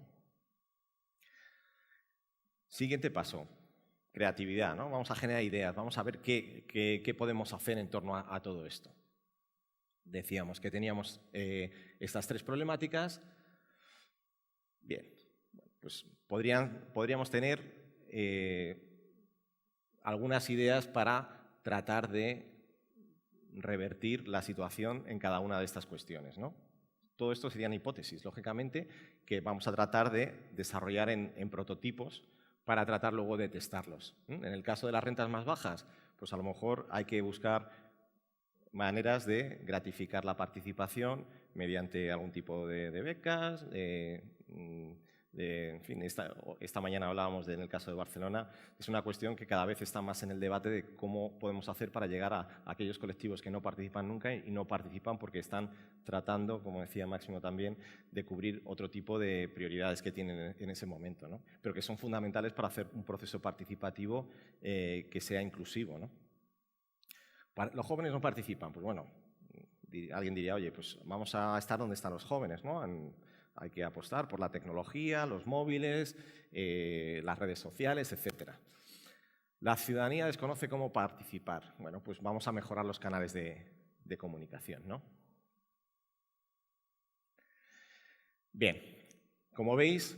Siguiente paso. Creatividad, ¿no? Vamos a generar ideas, vamos a ver qué podemos hacer en torno a todo esto. Decíamos que teníamos estas tres problemáticas. Bien, pues podríamos tener algunas ideas para tratar de revertir la situación en cada una de estas cuestiones, ¿no? Todo esto serían hipótesis, lógicamente, que vamos a tratar de desarrollar en prototipos para tratar luego de testarlos. En el caso de las rentas más bajas, pues a lo mejor hay que buscar maneras de gratificar la participación mediante algún tipo de becas. En fin, esta mañana hablábamos en el caso de Barcelona. Es una cuestión que cada vez está más en el debate de cómo podemos hacer para llegar a aquellos colectivos que no participan nunca y no participan porque están tratando, como decía Máximo también, de cubrir otro tipo de prioridades que tienen en ese momento, ¿no? Pero que son fundamentales para hacer un proceso participativo que sea inclusivo, ¿no? Los jóvenes no participan, pues bueno, alguien diría, oye, pues vamos a estar donde están los jóvenes, ¿no? Hay que apostar por la tecnología, los móviles, las redes sociales, etc. La ciudadanía desconoce cómo participar. Bueno, pues vamos a mejorar los canales de comunicación, ¿no? Bien, como veis,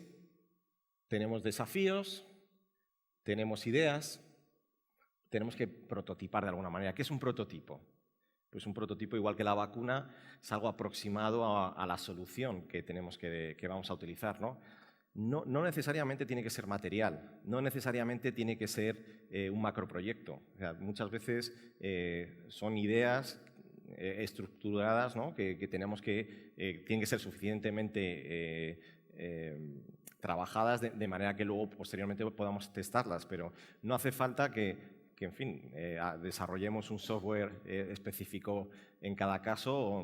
tenemos desafíos, tenemos ideas, tenemos que prototipar de alguna manera. ¿Qué es un prototipo? Pues un prototipo, igual que la vacuna, es algo aproximado a la solución que vamos a utilizar, ¿no? No necesariamente tiene que ser material, no necesariamente tiene que ser un macroproyecto. O sea, muchas veces son ideas estructuradas, ¿no? que tienen que ser suficientemente trabajadas de manera que luego posteriormente podamos testarlas, pero no hace falta que en fin, desarrollemos un software específico en cada caso,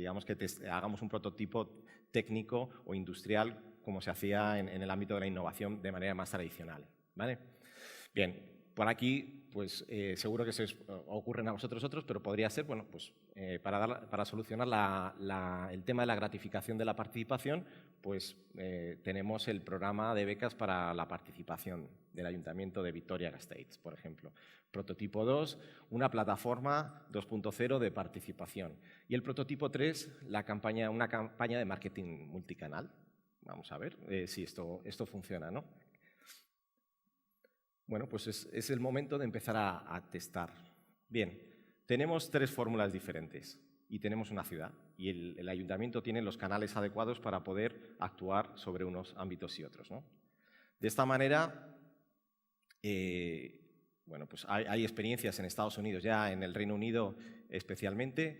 digamos que hagamos un prototipo técnico o industrial como se hacía en el ámbito de la innovación de manera más tradicional, ¿vale? Bien. Por aquí, pues seguro que se os ocurren a vosotros otros, pero podría ser, bueno, pues para solucionar el tema de la gratificación de la participación, pues tenemos el programa de becas para la participación del Ayuntamiento de Vitoria-Gasteiz, por ejemplo. Prototipo 2, una plataforma 2.0 de participación. Y el prototipo 3, una campaña de marketing multicanal. Vamos a ver si esto funciona, ¿no? Bueno, pues es el momento de empezar a testar. Bien, tenemos 3 fórmulas diferentes y tenemos una ciudad y el ayuntamiento tiene los canales adecuados para poder actuar sobre unos ámbitos y otros, ¿no? De esta manera, bueno, pues hay experiencias en Estados Unidos ya, en el Reino Unido especialmente,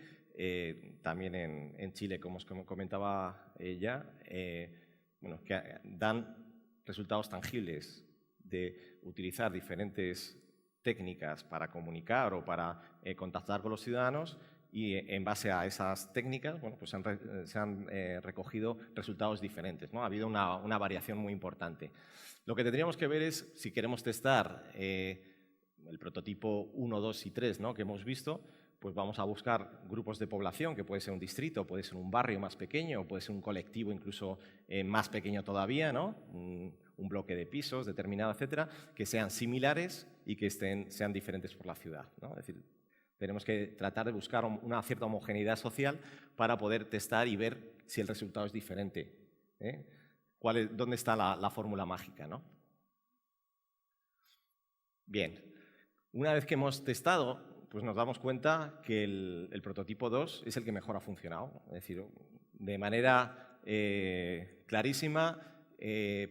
también en Chile, como os comentaba ella, bueno, que dan resultados tangibles de utilizar diferentes técnicas para comunicar o para contactar con los ciudadanos y en base a esas técnicas, bueno, pues se han recogido resultados diferentes, ¿no? Ha habido una variación muy importante. Lo que tendríamos que ver es, si queremos testar el prototipo 1, 2 y 3, ¿no?, que hemos visto, pues vamos a buscar grupos de población, que puede ser un distrito, puede ser un barrio más pequeño, puede ser un colectivo incluso más pequeño todavía, ¿no?, un bloque de pisos determinado, etcétera, que sean similares y que sean diferentes por la ciudad, ¿no? Es decir, tenemos que tratar de buscar una cierta homogeneidad social para poder testar y ver si el resultado es diferente, ¿eh? ¿Dónde está la fórmula mágica, ¿no? Bien, una vez que hemos testado, pues nos damos cuenta que el prototipo 2 es el que mejor ha funcionado. Es decir, de manera clarísima,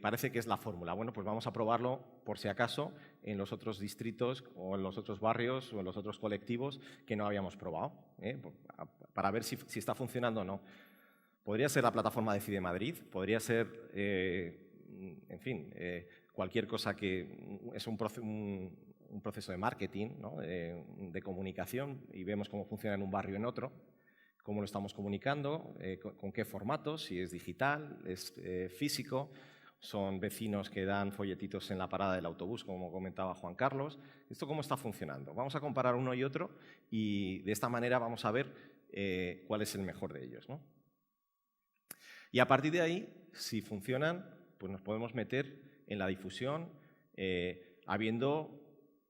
parece que es la fórmula. Bueno, pues vamos a probarlo, por si acaso, en los otros distritos o en los otros barrios o en los otros colectivos que no habíamos probado, para ver si está funcionando o no. Podría ser la plataforma Decide Madrid, podría ser, en fin, cualquier cosa que es un proceso de marketing, ¿no?, de comunicación, y vemos cómo funciona en un barrio o en otro, cómo lo estamos comunicando, con qué formatos, si es digital, es físico, son vecinos que dan folletitos en la parada del autobús, como comentaba Juan Carlos. ¿Esto cómo está funcionando? Vamos a comparar uno y otro y de esta manera vamos a ver cuál es el mejor de ellos, ¿no? Y a partir de ahí, si funcionan, pues nos podemos meter en la difusión, habiendo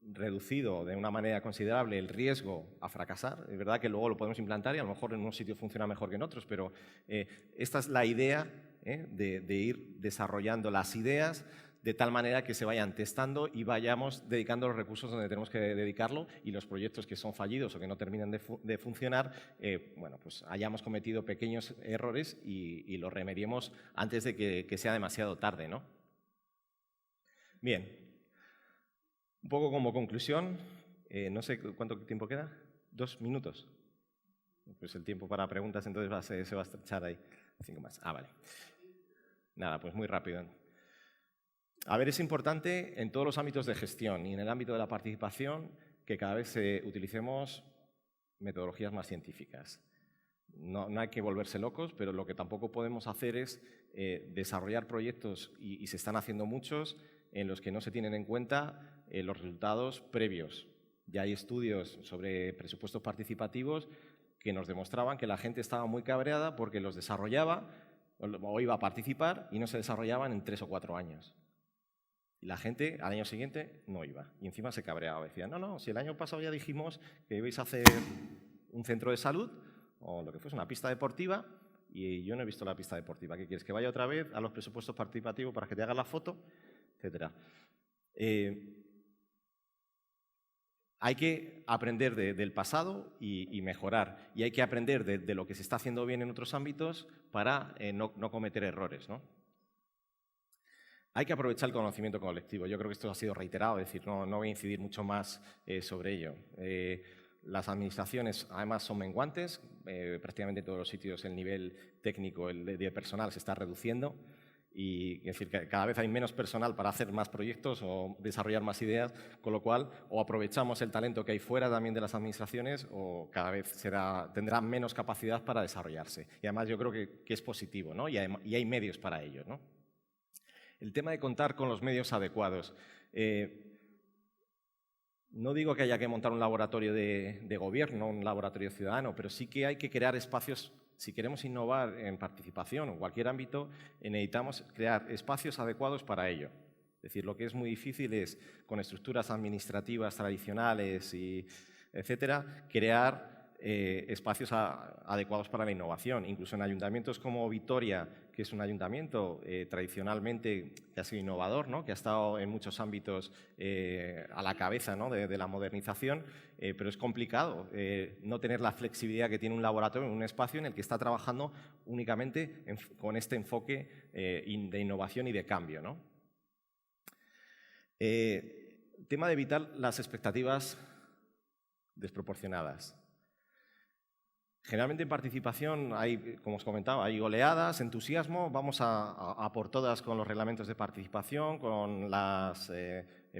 reducido de una manera considerable el riesgo a fracasar. Es verdad que luego lo podemos implantar y a lo mejor en unos sitios funciona mejor que en otros, pero esta es la idea de ir desarrollando las ideas de tal manera que se vayan testando y vayamos dedicando los recursos donde tenemos que dedicarlo, y los proyectos que son fallidos o que no terminan de funcionar, bueno, pues hayamos cometido pequeños errores y los remediemos antes de que sea demasiado tarde, ¿no? Bien. Un poco como conclusión, no sé cuánto tiempo queda, 2 minutos. Pues el tiempo para preguntas entonces se va a estrechar ahí. 5 más. Vale. Nada, pues muy rápido. A ver, es importante en todos los ámbitos de gestión y en el ámbito de la participación que cada vez utilicemos metodologías más científicas. No hay que volverse locos, pero lo que tampoco podemos hacer es desarrollar proyectos, y se están haciendo muchos, en los que no se tienen en cuenta los resultados previos. Ya hay estudios sobre presupuestos participativos que nos demostraban que la gente estaba muy cabreada porque los desarrollaba o iba a participar y no se desarrollaban en 3 o 4 años. Y la gente al año siguiente no iba y encima se cabreaba. Decía, no, si el año pasado ya dijimos que ibais a hacer un centro de salud o lo que fuese, una pista deportiva, y yo no he visto la pista deportiva. ¿Qué quieres? ¿Que vaya otra vez a los presupuestos participativos para que te hagas la foto? Etcétera. Hay que aprender del pasado y mejorar. Y hay que aprender de lo que se está haciendo bien en otros ámbitos para no cometer errores, ¿no? Hay que aprovechar el conocimiento colectivo. Yo creo que esto ha sido reiterado, es decir, no voy a incidir mucho más sobre ello. Las administraciones, además, son menguantes. Prácticamente en todos los sitios el nivel técnico, el de personal, se está reduciendo. y es decir, que cada vez hay menos personal para hacer más proyectos o desarrollar más ideas, con lo cual o aprovechamos el talento que hay fuera también de las administraciones o cada vez tendrá menos capacidad para desarrollarse. Y además yo creo que es positivo, ¿no? Y hay medios para ello, ¿no? El tema de contar con los medios adecuados. No digo que haya que montar un laboratorio de gobierno, un laboratorio ciudadano, pero sí que hay que crear espacios. Si queremos innovar en participación o en cualquier ámbito, necesitamos crear espacios adecuados para ello. Es decir, lo que es muy difícil es, con estructuras administrativas tradicionales, etcétera, crear espacios adecuados para la innovación. Incluso en ayuntamientos como Vitoria, que es un ayuntamiento tradicionalmente que ha sido innovador, ¿no? Que ha estado en muchos ámbitos a la cabeza, ¿no? de la modernización, pero es complicado no tener la flexibilidad que tiene un laboratorio en un espacio en el que está trabajando únicamente con este enfoque de innovación y de cambio, ¿no? Tema de evitar las expectativas desproporcionadas. Generalmente en participación hay, como os comentaba, hay oleadas, entusiasmo, vamos a por todas con los reglamentos de participación, con los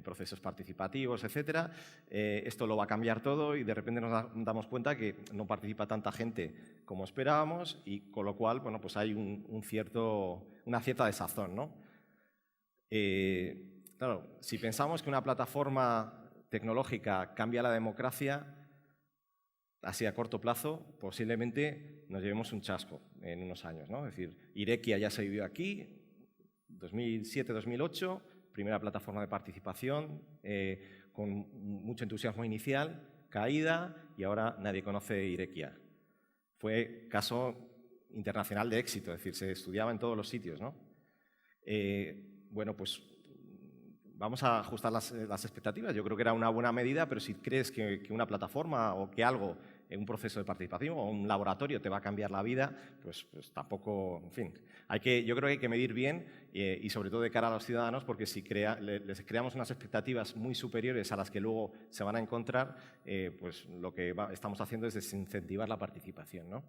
procesos participativos, etcétera. Esto lo va a cambiar todo y de repente nos damos cuenta que no participa tanta gente como esperábamos y con lo cual, bueno, pues hay una cierta desazón, ¿no? Claro, si pensamos que una plataforma tecnológica cambia la democracia, así a corto plazo, posiblemente nos llevemos un chasco en unos años, ¿no? Es decir, Irekia ya se vivió aquí, 2007-2008, primera plataforma de participación, con mucho entusiasmo inicial, caída, y ahora nadie conoce Irekia. Fue caso internacional de éxito, es decir, se estudiaba en todos los sitios, ¿no? Bueno, pues vamos a ajustar las expectativas. Yo creo que era una buena medida, pero si crees que una plataforma o que algo, un proceso de participación o un laboratorio te va a cambiar la vida, pues tampoco, en fin. Yo creo que hay que medir bien y sobre todo de cara a los ciudadanos, porque si les creamos unas expectativas muy superiores a las que luego se van a encontrar, pues lo que estamos haciendo es desincentivar la participación, ¿no?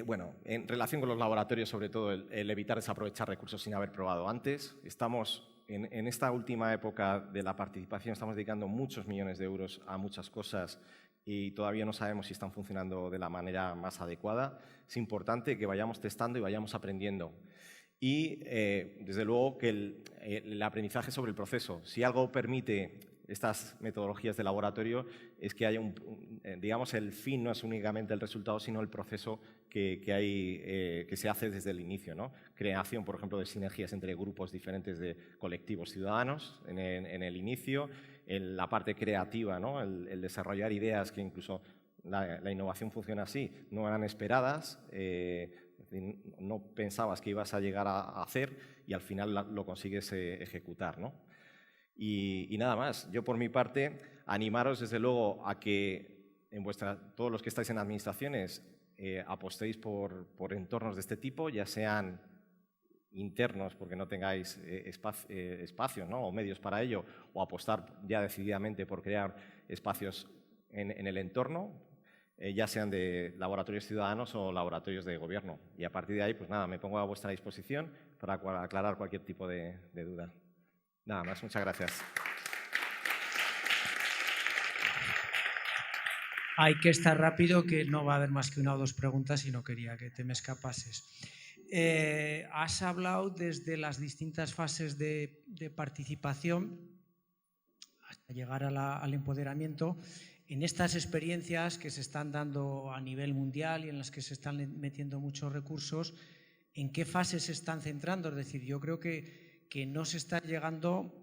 Bueno, en relación con los laboratorios, sobre todo el evitar desaprovechar recursos sin haber probado antes. Estamos en esta última época de la participación, estamos dedicando muchos millones de euros a muchas cosas y todavía no sabemos si están funcionando de la manera más adecuada. Es importante que vayamos testando y vayamos aprendiendo. Y, desde luego, que el aprendizaje sobre el proceso. Si algo permite estas metodologías de laboratorio es que haya digamos, el fin no es únicamente el resultado, sino el proceso que se hace desde el inicio, ¿no? Creación, por ejemplo, de sinergias entre grupos diferentes de colectivos ciudadanos en el inicio, en la parte creativa, ¿no? El desarrollar ideas que incluso la innovación funciona así, no eran esperadas, no pensabas que ibas a llegar a hacer y al final lo consigues ejecutar, ¿no? Y nada más. Yo, por mi parte, animaros desde luego a que todos los que estáis en administraciones apostéis por entornos de este tipo, ya sean internos porque no tengáis espacio, ¿no? O medios para ello, o apostar ya decididamente por crear espacios en el entorno, ya sean de laboratorios ciudadanos o laboratorios de gobierno. Y a partir de ahí, pues nada, me pongo a vuestra disposición para aclarar cualquier tipo de duda. Nada más, muchas gracias. Hay que estar rápido, que no va a haber más que una o dos preguntas y no quería que te me escapases. Has hablado desde las distintas fases de participación hasta llegar al empoderamiento. En estas experiencias que se están dando a nivel mundial y en las que se están metiendo muchos recursos, ¿en qué fases se están centrando? Es decir, yo creo que no se está llegando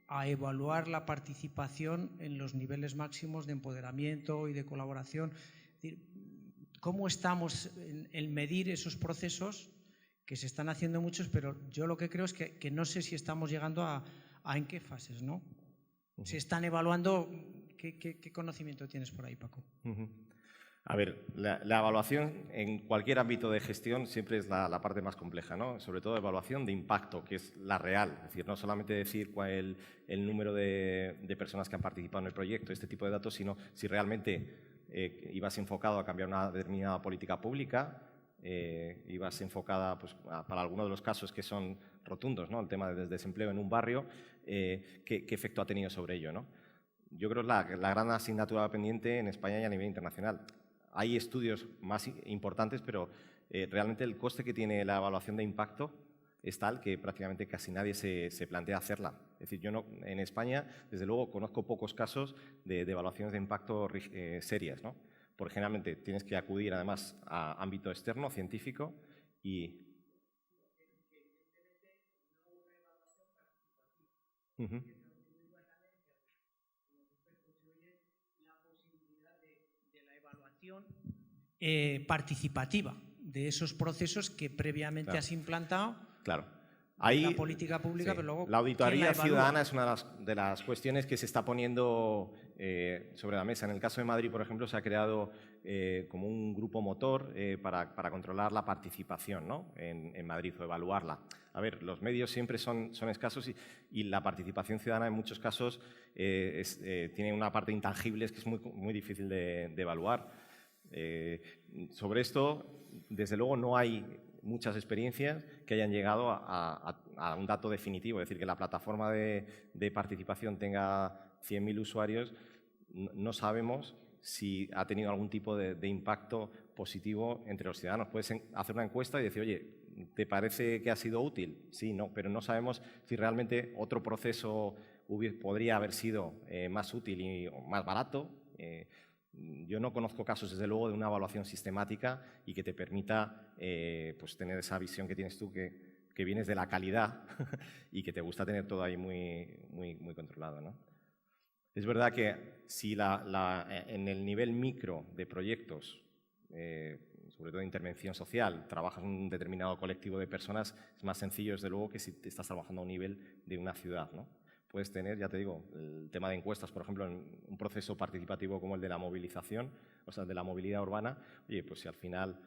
a evaluar la participación en los niveles máximos de empoderamiento y de colaboración. Es decir, ¿cómo estamos en medir esos procesos? Que se están haciendo muchos, pero yo lo que creo es que no sé si estamos llegando a en qué fases, ¿no? Se están evaluando. ¿Qué conocimiento tienes por ahí, Paco? A ver, la evaluación en cualquier ámbito de gestión siempre es la parte más compleja, ¿no? Sobre todo evaluación de impacto, que es la real. Es decir, no solamente decir cuál el número de personas que han participado en el proyecto, este tipo de datos, sino si realmente ibas enfocado a cambiar una determinada política pública, ibas enfocada pues, para algunos de los casos que son rotundos, ¿no? El tema del desempleo en un barrio, ¿qué efecto ha tenido sobre ello, ¿no? Yo creo que es la gran asignatura pendiente en España y a nivel internacional. Hay estudios más importantes, pero realmente el coste que tiene la evaluación de impacto es tal que prácticamente casi nadie se plantea hacerla. Es decir, yo en España, desde luego, conozco pocos casos de evaluaciones de impacto serias, ¿no? Porque generalmente tienes que acudir además a ámbito externo, científico y... Uh-huh. Participativa de esos procesos que previamente has implantado. Claro. Ahí, la política pública, sí. Pero luego... La auditoría ciudadana es una de las cuestiones que se está poniendo sobre la mesa. En el caso de Madrid, por ejemplo, se ha creado como un grupo motor para controlar la participación, ¿no? en Madrid o evaluarla. A ver, los medios siempre son escasos y la participación ciudadana en muchos casos tiene una parte intangible que es muy difícil de evaluar. Sobre esto, desde luego, no hay muchas experiencias que hayan llegado a un dato definitivo, es decir, que la plataforma de participación tenga 100.000 usuarios, no sabemos si ha tenido algún tipo de impacto positivo entre los ciudadanos. Puedes hacer una encuesta y decir, oye, ¿te parece que ha sido útil? Sí, no, pero no sabemos si realmente otro proceso podría haber sido más útil o más barato. Yo no conozco casos, desde luego, de una evaluación sistemática y que te permita pues tener esa visión que tienes tú, que vienes de la calidad y que te gusta tener todo ahí muy controlado, ¿no? Es verdad que si en el nivel micro de proyectos, sobre todo de intervención social, trabajas en un determinado colectivo de personas, es más sencillo, desde luego, que si te estás trabajando a un nivel de una ciudad, ¿no? Puedes tener, ya te digo, el tema de encuestas, por ejemplo, en un proceso participativo como el de la movilización, o sea, de la movilidad urbana. Oye, pues si al final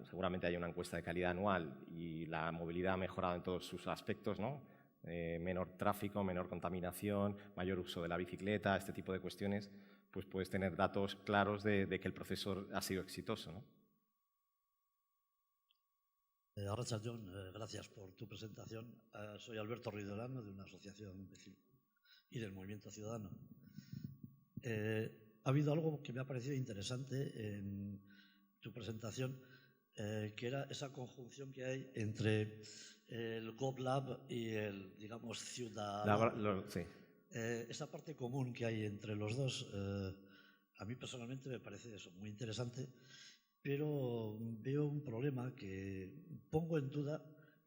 seguramente hay una encuesta de calidad anual y la movilidad ha mejorado en todos sus aspectos, ¿no? Menor tráfico, menor contaminación, mayor uso de la bicicleta, este tipo de cuestiones, pues puedes tener datos claros de que el proceso ha sido exitoso, ¿no? Arratsaldeon, gracias por tu presentación. Soy Alberto Ruiz-Delano, de una asociación y del Movimiento Ciudadano. Ha habido algo que me ha parecido interesante en tu presentación, que era esa conjunción que hay entre el GovLab y el, digamos, Ciudadano. Sí. Esa parte común que hay entre los dos, a mí personalmente me parece eso muy interesante. Pero veo un problema que pongo en duda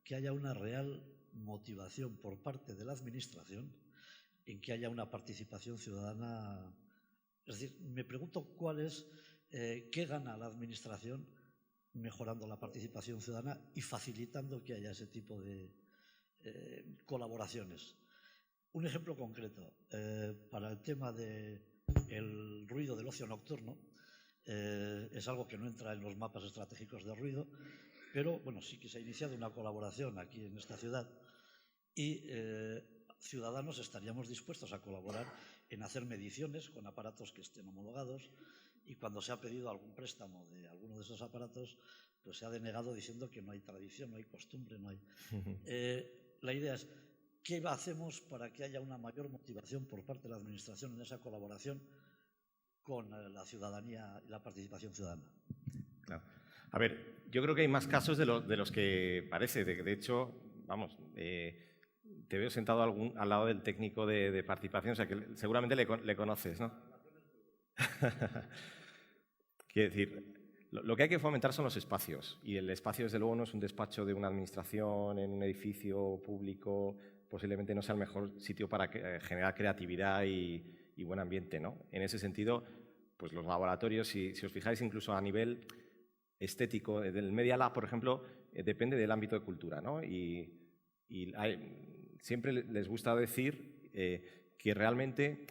que haya una real motivación por parte de la Administración en que haya una participación ciudadana. Es decir, me pregunto qué gana la Administración mejorando la participación ciudadana y facilitando que haya ese tipo de colaboraciones. Un ejemplo concreto, para el tema del ruido del ocio nocturno, es algo que no entra en los mapas estratégicos de ruido, pero bueno, sí que se ha iniciado una colaboración aquí en esta ciudad y ciudadanos estaríamos dispuestos a colaborar en hacer mediciones con aparatos que estén homologados, y cuando se ha pedido algún préstamo de alguno de esos aparatos, pues se ha denegado diciendo que no hay tradición, no hay costumbre, no hay... La idea es, ¿qué hacemos para que haya una mayor motivación por parte de la Administración en esa colaboración con la ciudadanía y la participación ciudadana? Claro. A ver, yo creo que hay más casos de los que parece. De hecho, vamos, te veo sentado al lado del técnico de participación, o sea que seguramente le conoces, ¿no? Quiero decir, lo que hay que fomentar son los espacios, y el espacio, desde luego, no es un despacho de una administración en un edificio público, posiblemente no sea el mejor sitio para generar creatividad y buen ambiente, ¿no? En ese sentido, pues los laboratorios, si os fijáis, incluso a nivel estético, del Media Lab, por ejemplo, depende del ámbito de cultura, ¿no? Siempre les gusta decir que realmente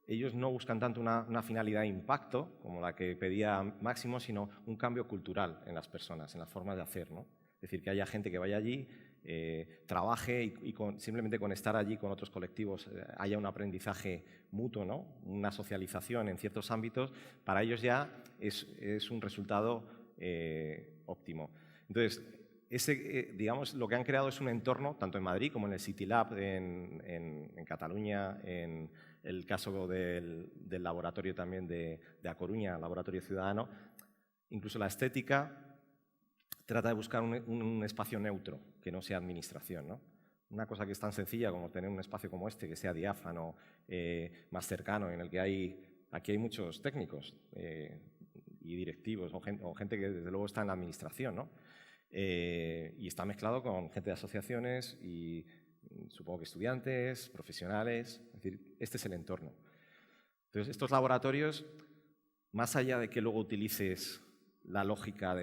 ellos no buscan tanto una finalidad de impacto, como la que pedía Máximo, sino un cambio cultural en las personas, en las formas de hacer, ¿no? Es decir, que haya gente que vaya allí, trabaje y simplemente con estar allí con otros colectivos haya un aprendizaje mutuo, ¿no? Una socialización en ciertos ámbitos. Para ellos ya es un resultado óptimo. Entonces, digamos, lo que han creado es un entorno, tanto en Madrid como en el City Lab en Cataluña, en el caso del laboratorio también de A Coruña, Laboratorio Ciudadano. Incluso la estética trata de buscar un espacio neutro, que no sea administración, ¿no? Una cosa que es tan sencilla como tener un espacio como este, que sea diáfano, más cercano, en el que aquí hay muchos técnicos y directivos o gente que desde luego está en la administración, ¿no? Y está mezclado con gente de asociaciones y supongo que estudiantes, profesionales, es decir, este es el entorno. Entonces, estos laboratorios, más allá de que luego utilices la lógica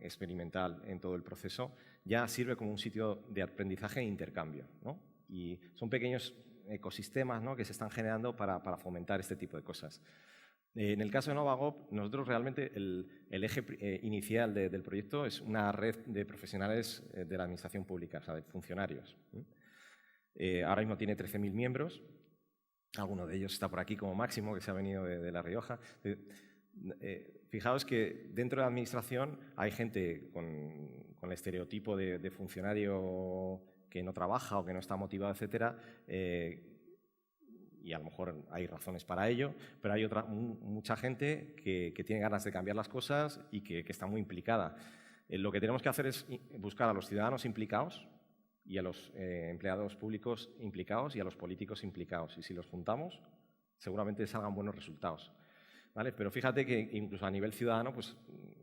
experimental en todo el proceso, ya sirve como un sitio de aprendizaje e intercambio, ¿no? Y son pequeños ecosistemas, ¿no?, que se están generando para fomentar este tipo de cosas. En el caso de Novagop, nosotros realmente el eje inicial del proyecto es una red de profesionales de la administración pública, o sea, de funcionarios. Ahora mismo tiene 13.000 miembros, alguno de ellos está por aquí como Máximo, que se ha venido de La Rioja. Fijaos que dentro de la administración hay gente con el estereotipo de funcionario que no trabaja o que no está motivado, etcétera, y a lo mejor hay razones para ello, pero hay mucha gente que tiene ganas de cambiar las cosas y que está muy implicada. Lo que tenemos que hacer es buscar a los ciudadanos implicados y a los empleados públicos implicados y a los políticos implicados. Y si los juntamos, seguramente salgan buenos resultados, ¿vale? Pero fíjate que incluso a nivel ciudadano, pues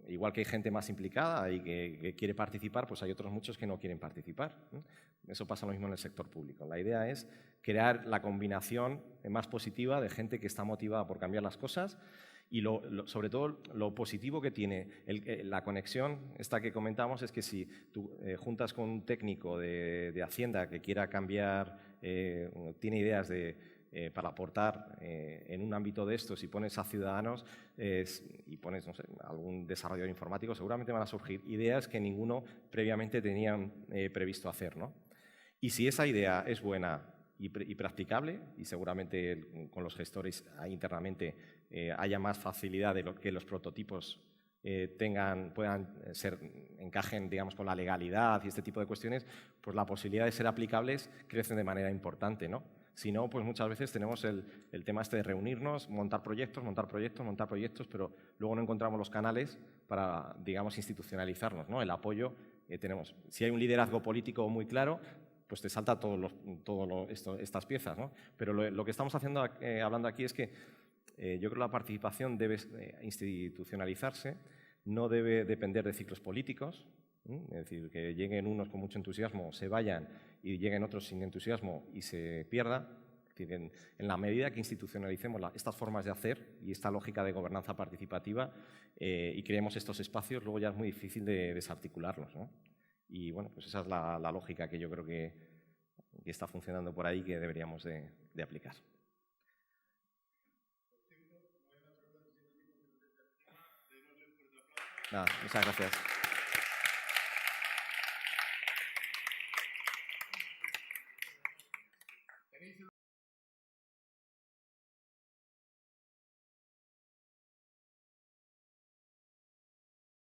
igual que hay gente más implicada y que quiere participar, pues hay otros muchos que no quieren participar, ¿eh? Eso pasa lo mismo en el sector público. La idea es crear la combinación más positiva de gente que está motivada por cambiar las cosas y sobre todo lo positivo que tiene la conexión, esta que comentamos, es que si tú juntas con un técnico de Hacienda que quiera cambiar, tiene ideas para aportar en un ámbito de estos y pones a ciudadanos y pones, no sé, algún desarrollador informático, seguramente van a surgir ideas que ninguno previamente tenían previsto hacer, ¿no? Y si esa idea es buena y practicable, y seguramente con los gestores internamente haya más facilidad de que los prototipos encajen, digamos, con la legalidad y este tipo de cuestiones, pues la posibilidad de ser aplicables crece de manera importante, ¿no? Si no, pues muchas veces tenemos el tema este de reunirnos, montar proyectos, pero luego no encontramos los canales para, digamos, institucionalizarnos, ¿no? El apoyo tenemos. Si hay un liderazgo político muy claro, pues te salta estas piezas, ¿no? Pero lo que estamos hablando aquí es que yo creo que la participación debe institucionalizarse, no debe depender de ciclos políticos, es decir, que lleguen unos con mucho entusiasmo, se vayan, y lleguen otros sin entusiasmo y se pierda. Es decir, en la medida que institucionalicemos estas formas de hacer y esta lógica de gobernanza participativa y creemos estos espacios, luego ya es muy difícil de desarticularlos, ¿no? Y bueno, pues esa es la lógica que yo creo que está funcionando por ahí, que deberíamos de aplicar. Nada, muchas gracias.